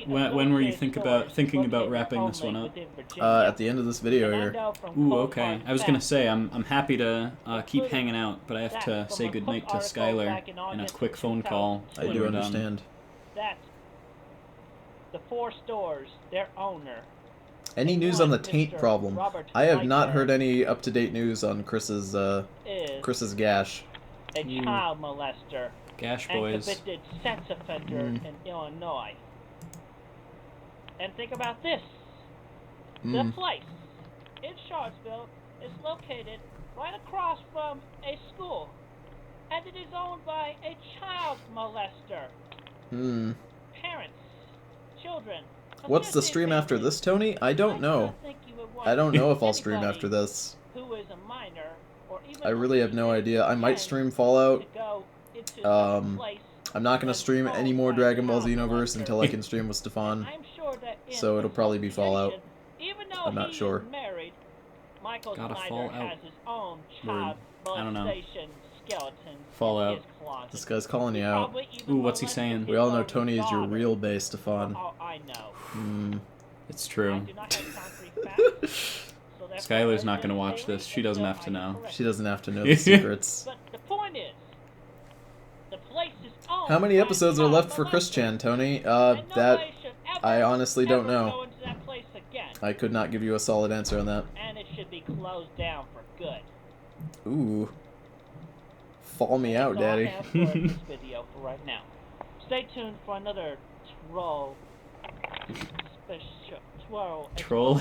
when were you thinking about wrapping this one up? At the end of this video here. Ooh, okay. I was gonna say I'm happy to keep hanging out, but I have to say goodnight to Skylar in a quick phone call. I do understand. That the 4 stores, their owner. Any news on the Taint problem? I have not heard any up-to-date news on Chris's gash. A child molester. Gash boys. And convicted sex offender in Illinois. And think about this. The place in Charlottesville is located right across from a school. And it is owned by a child molester. Parents, children. What's the stream after this, Tony? I don't know. I don't know if I'll stream after this. Who is a minor, or even I really have no idea. I might stream Fallout. I'm not gonna stream any more Dragon Ball Xenoverse until I can stream with Stefan. So it'll probably be Fallout. I'm not sure. Gotta Fallout. I don't know. Fallout. This guy's calling you out. Ooh, what's he saying? We all know Tony is your real base, Stefan. It's true. Skylar's not gonna watch this. She doesn't have to know. She doesn't have to know the secrets. But the point is, the place is owned. How many episodes are left for Chris Chan, Tony? That I honestly don't know. I could not give you a solid answer on that. And it should be closed down for good. Ooh. Fall me out, Daddy. This video for right now. Stay tuned for another troll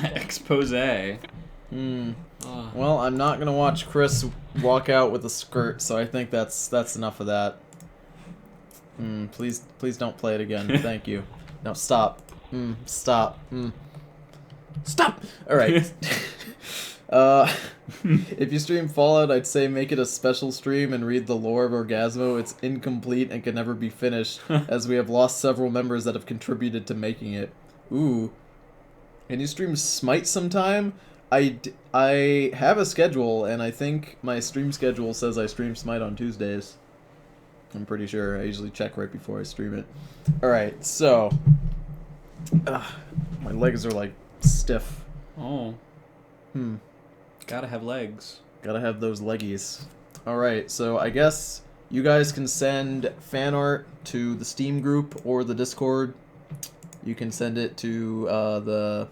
expose. Well, I'm not gonna watch Chris walk out with a skirt, so I think that's enough of that. Please don't play it again. Thank you. No, stop. Stop. Stop. All right. If you stream Fallout, I'd say make it a special stream and read the lore of Orgasmo. It's incomplete and can never be finished, as we have lost several members that have contributed to making it. Ooh. Can you stream Smite sometime? I have a schedule, and I think my stream schedule says I stream Smite on Tuesdays. I'm pretty sure. I usually check right before I stream it. Alright, so... my legs are, like, stiff. Oh. Gotta have legs. Gotta have those leggies. Alright, so I guess you guys can send fan art to the Steam group or the Discord. You can send it to I'm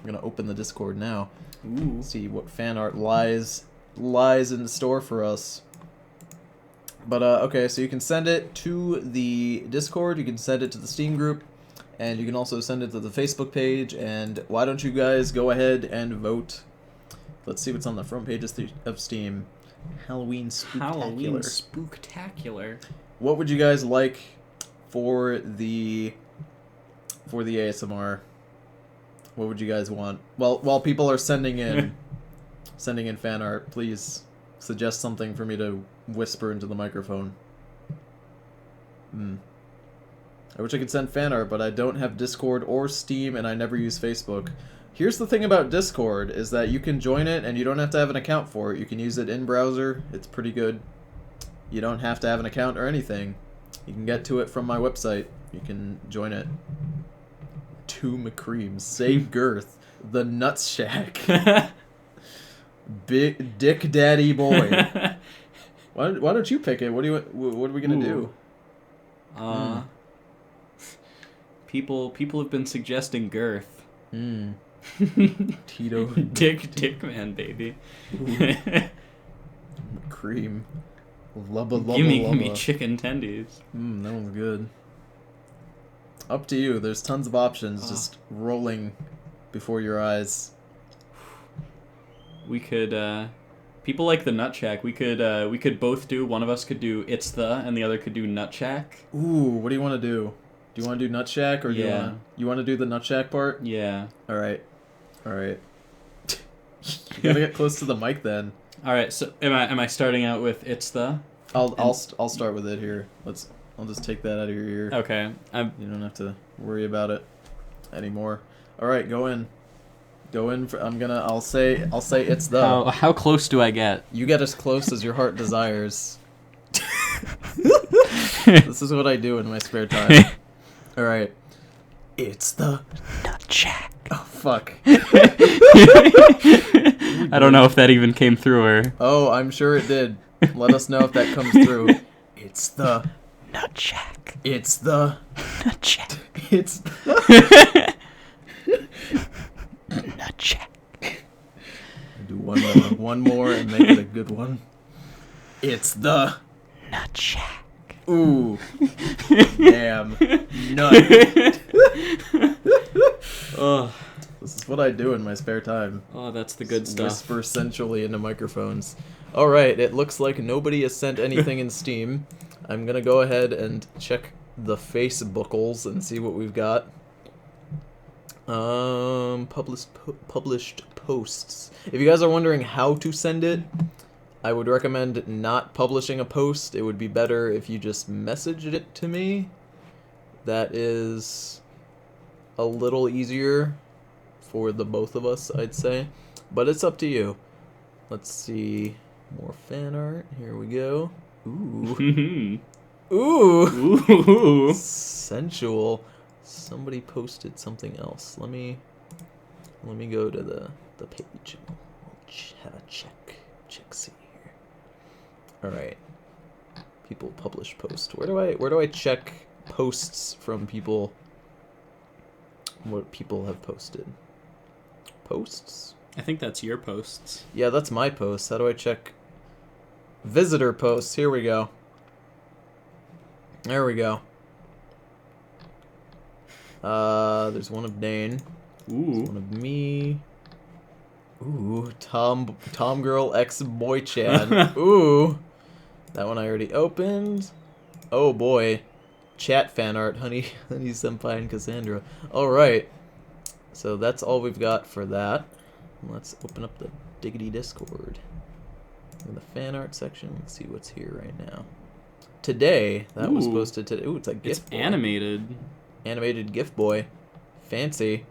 gonna open the Discord now. Ooh. See what fan art lies in store for us. But okay, so you can send it to the Discord, you can send it to the Steam group, and you can also send it to the Facebook page. And why don't you guys go ahead and vote? Let's see what's on the front page of Steam. Halloween Spooktacular. What would you guys like for the ASMR? What would you guys want? Well, while people are sending in fan art, please suggest something for me to whisper into the microphone. I wish I could send fan art, but I don't have Discord or Steam, and I never use Facebook. Here's the thing about Discord, is that you can join it, and you don't have to have an account for it. You can use it in browser. It's pretty good. You don't have to have an account or anything. You can get to it from my website. You can join it. 2 McCreams. Save Girth. The Nutshack. Big Dick Daddy Boy. Why don't you pick it? What are we gonna do? People have been suggesting Girth. Tito. Dick man, baby. Cream. Lubba. Gimme chicken tendies. That one's good. Up to you. There's tons of options just rolling before your eyes. We could, people like the Nutshack. We could both do. One of us could do It's the, and the other could do Nutshack. Ooh, what do you want to do? Do you want to do Nutshack or do you want to do the Nutshack part? Yeah. All right. You gotta get close to the mic then. All right. So am I starting out with It's the? I'll start with it here. I'll just take that out of your ear. Okay. You don't have to worry about it anymore. All right, go in. I'll say It's the. How close do I get? You get as close as your heart desires. This is what I do in my spare time. All right. It's the Nutshack. Oh fuck. I don't know if that even came through or. Oh, I'm sure it did. Let us know if that comes through. It's the Nutshack. It's the Nutshack. It's the Nutshack. Do one more and make it a good one. It's the Nutshack. Ooh. Damn. Nut. Oh. This is what I do in my spare time. Oh, that's the good stuff. Whisper sensually into microphones. Alright, it looks like nobody has sent anything in Steam. I'm gonna go ahead and check the Facebookles and see what we've got. Published posts. If you guys are wondering how to send it, I would recommend not publishing a post. It would be better if you just messaged it to me. That is a little easier for the both of us, I'd say. But it's up to you. Let's see. More fan art. Here we go. Ooh. Ooh. Ooh. Sensual. Somebody posted something else. Let me go to the page. Have a check. See here. All right. People publish post. Where do I check posts from people? What people have posted? Posts? I think that's your posts. Yeah, that's my posts. How do I check visitor posts? Here we go. There we go. There's one of Dane. Ooh. There's one of me. Ooh, Tom Girl X Boy Chan. Ooh. That one I already opened. Oh boy. Chat fan art, Honey Senpai and Cassandra. Alright. So that's all we've got for that. Let's open up the Diggity Discord. In the fan art section, let's see what's here right now. Today, that was posted today. Ooh, it's a GIF boy. Animated. Animated GIF boy. Fancy.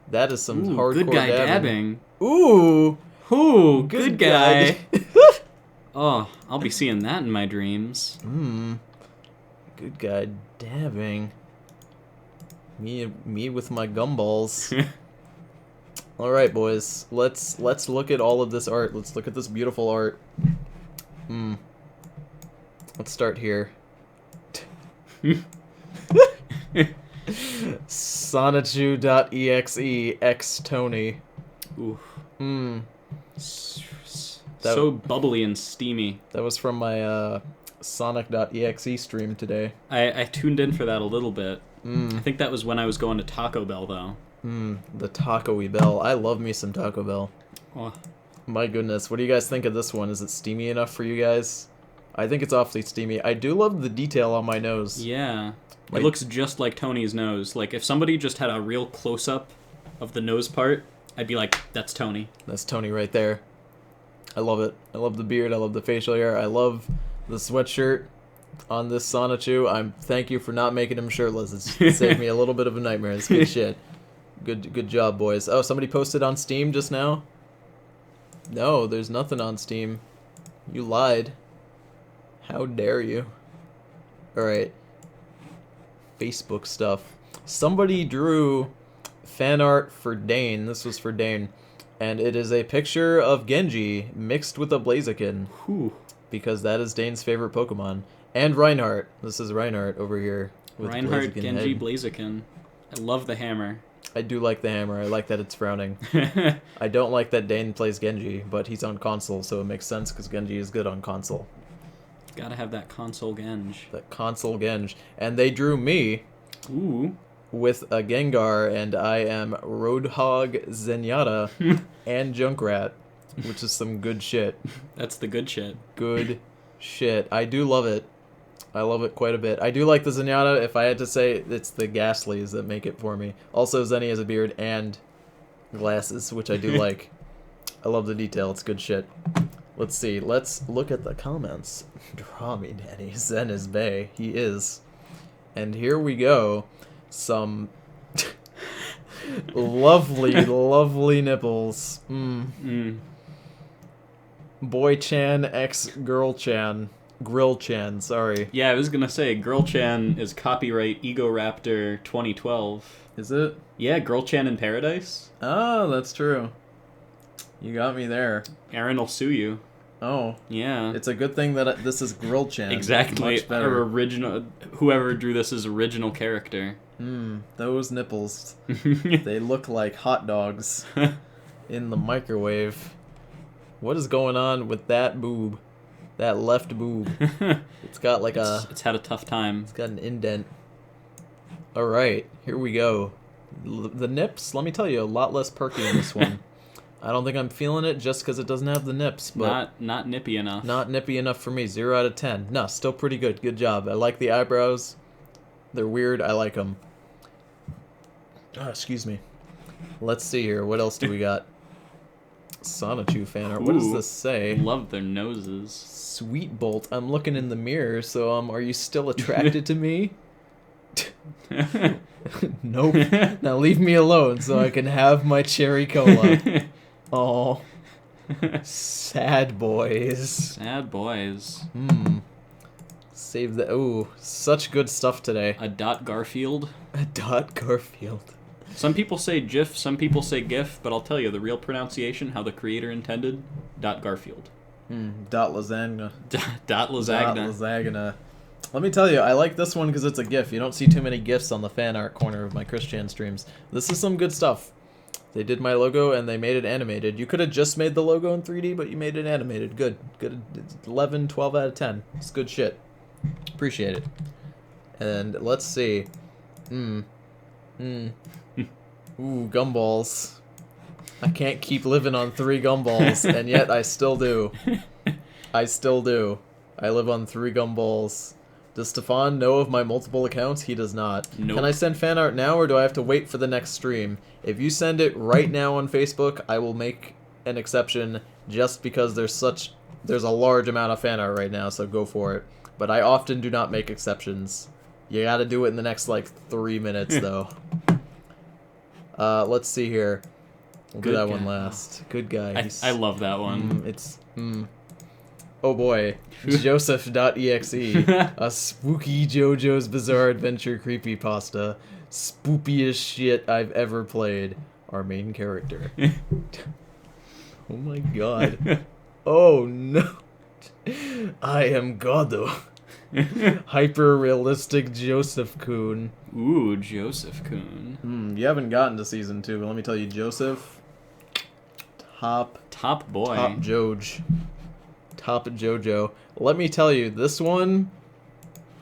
That is some hardcore good guy dabbing. dabbing. Ooh! Ooh, good guy. Oh, I'll be seeing that in my dreams. Good guy dabbing. Me with my gumballs. All right, boys. Let's look at all of this art. Let's look at this beautiful art. Let's start here. Sonichu.exe x Tony. Ooh. That, so bubbly and steamy. That was from my Sonic.exe stream today. I tuned in for that a little bit. I think that was when I was going to Taco Bell, though. The Taco-y Bell. I love me some Taco Bell. Oh. My goodness, what do you guys think of this one? Is it steamy enough for you guys? I think it's awfully steamy. I do love the detail on my nose. Yeah. Like, it looks just like Tony's nose. Like, if somebody just had a real close-up of the nose part, I'd be like, that's Tony. That's Tony right there. I love it. I love the beard. I love the facial hair. I love the sweatshirt on this Sonichu. Thank you for not making him shirtless. It's saved me a little bit of a nightmare. It's good shit. Good job, boys. Oh, somebody posted on Steam just now? No, there's nothing on Steam. You lied. How dare you? Alright. Facebook stuff. Somebody drew fan art for Dane. This was for Dane. And it is a picture of Genji mixed with a Blaziken. Whew. Because that is Dane's favorite Pokemon. And Reinhardt. This is Reinhardt over here. With Reinhardt, Blaziken Genji, head. Blaziken. I love the hammer. I do like the hammer. I like that it's frowning. I don't like that Dane plays Genji, but he's on console, so it makes sense because Genji is good on console. Gotta have that console Genji. That console Genji. And they drew me with a Gengar, and I am Roadhog, Zenyatta, and Junkrat, which is some good shit. That's the good shit. Good shit. I do love it. I love it quite a bit. I do like the Zenyatta. If I had to say, it's the Ghastlies that make it for me. Also, Zenny has a beard and glasses, which I do like. I love the detail. It's good shit. Let's see. Let's look at the comments. Draw me, Daddy. Zen is bae. He is. And here we go. Some lovely, lovely nipples. Boy Chan x Girl Chan. Grill Chan, sorry. Yeah, I was gonna say, Girl Chan is copyright Ego Raptor 2012. Is it? Yeah, Girl Chan in Paradise. Oh, that's true. You got me there. Aaron will sue you. Oh. Yeah. It's a good thing that this is Grill Chan. Exactly. Much better. Our original, whoever drew this is original character. Those nipples. They look like hot dogs in the microwave. What is going on with that boob? That left boob. It's got like It's had a tough time. It's got an indent. Alright, here we go. The nips, let me tell you, a lot less perky in this one. I don't think I'm feeling it just because it doesn't have the nips. But not nippy enough. Not nippy enough for me. 0 out of 10. No, still pretty good. Good job. I like the eyebrows. They're weird. I like them. Oh, excuse me. Let's see here. What else do we got? Sonichu fan art. What does this say? Love their noses. Sweet Bolt. I'm looking in the mirror, so are you still attracted to me? Nope. Now leave me alone so I can have my cherry cola. Oh. Sad boys. Sad boys. Save the... Ooh, such good stuff today. A Dot Garfield. A Dot Garfield. Some people say GIF, some people say GIF, but I'll tell you, the real pronunciation, how the creator intended, Dot Garfield. Dot Lasagna. Dot Lasagna. Dot Lasagna. Let me tell you, I like this one because it's a GIF. You don't see too many GIFs on the fan art corner of my Christian streams. This is some good stuff. They did my logo and they made it animated. You could have just made the logo in 3D, but you made it animated. Good. Good. 11, 12 out of 10. It's good shit. Appreciate it. And let's see. Ooh, gumballs. I can't keep living on 3 gumballs, and yet I still do. I still do. I live on 3 gumballs. Does Stefan know of my multiple accounts? He does not. Nope. Can I send fan art now, or do I have to wait for the next stream? If you send it right now on Facebook, I will make an exception just because there's a large amount of fan art right now, so go for it. But I often do not make exceptions. You gotta do it in the next, 3 minutes, though. Let's see here. We'll do that one last. Good guy. I love that one. Oh boy. Joseph.exe. A spooky JoJo's Bizarre Adventure creepypasta. Spoopiest shit I've ever played. Our main character. Oh my god. Oh no. I am Godo. Hyper-realistic Joseph-kun. Ooh, Joseph-kun. You haven't gotten to Season 2, but let me tell you, Joseph... Top boy. Top Joj. Top Jojo. Let me tell you, this one...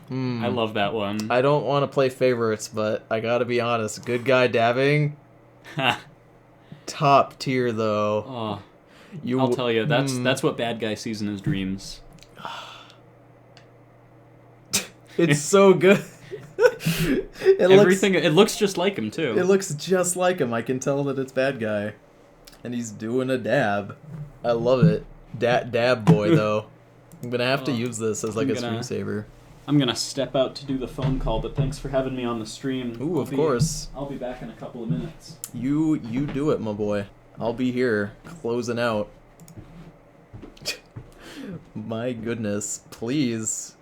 I love that one. I don't want to play favorites, but I gotta be honest. Good guy dabbing. Top tier, though. Oh, I'll tell you, that's what bad guy sees in his dreams. It's so good. It looks just like him, too. It looks just like him. I can tell that it's bad guy. And he's doing a dab. I love it. Dab boy, though. I'm gonna have to use this as a screensaver. I'm gonna step out to do the phone call, but thanks for having me on the stream. Ooh, of course. I'll be back in a couple of minutes. You do it, my boy. I'll be here, closing out. My goodness. Please,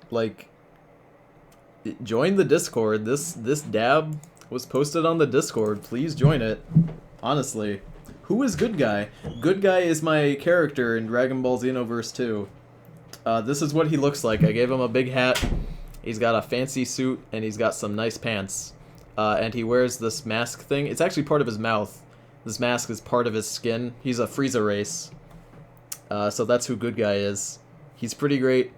join the Discord. This dab was posted on the Discord. Please join it. Honestly. Who is Good Guy? Good Guy is my character in Dragon Ball Xenoverse 2. This is what he looks like. I gave him a big hat. He's got a fancy suit, and he's got some nice pants. and he wears this mask thing. It's actually part of his mouth. This mask is part of his skin. He's a Frieza race. So that's who Good Guy is. He's pretty great.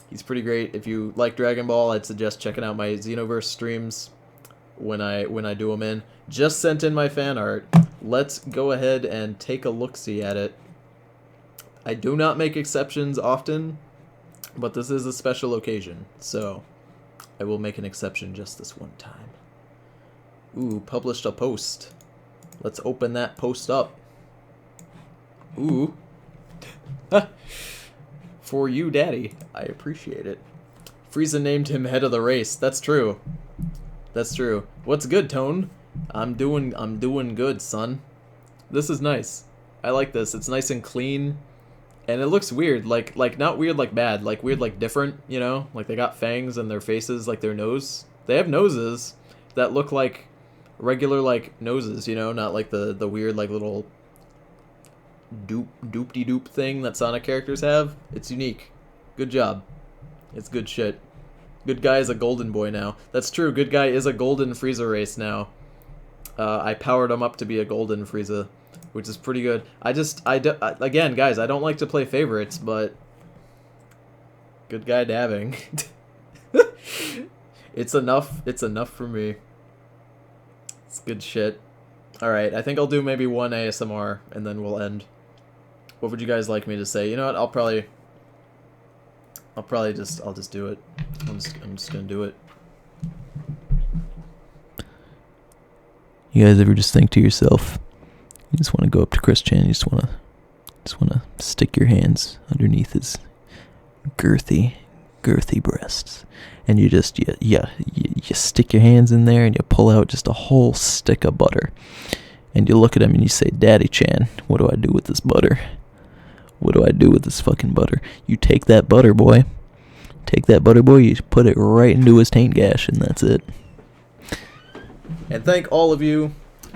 He's pretty great. If you like Dragon Ball, I'd suggest checking out my Xenoverse streams when I do them in. Just sent in my fan art. Let's go ahead and take a look-see at it. I do not make exceptions often, but this is a special occasion, so I will make an exception just this one time. Ooh, published a post. Let's open that post up. Ooh. For you, Daddy. I appreciate it. Frieza named him head of the race. That's true. That's true. What's good, Tone? I'm doing good, son. This is nice. I like this. It's nice and clean. And it looks weird. Like not weird like bad. Like weird like different, you know? Like they got fangs in their faces, like their nose. They have noses that look like regular like noses, you know? Not like the weird like little doop-de-doop thing that Sonic characters have. It's unique. Good job. It's good shit. Good Guy is a golden boy now. That's true. Good Guy is a golden Frieza race now. I powered him up to be a golden Frieza, which is pretty good. Again, guys, I don't like to play favorites, but Good Guy dabbing. It's enough. It's enough for me. It's good shit. Alright, I think I'll do maybe one ASMR, and then we'll end. What would you guys like me to say? You know what? I'll just do it. I'm just gonna do it. You guys ever just think to yourself, you just want to go up to Chris Chan, you just want to stick your hands underneath his girthy breasts, and you stick your hands in there and you pull out just a whole stick of butter, and you look at him and you say, Daddy Chan, what do I do with this butter? What do I do with this fucking butter? You take that butter, boy. You put it right into his taint gash, and that's it. And thank all of you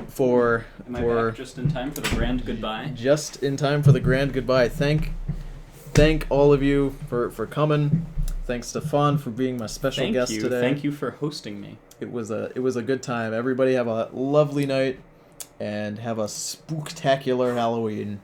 for... Am I back just in time for the grand goodbye? Just in time for the grand goodbye. Thank all of you for coming. Thanks, Stefan, for being my special guest today. Thank you for hosting me. It was a good time. Everybody have a lovely night, and have a spooktacular Halloween.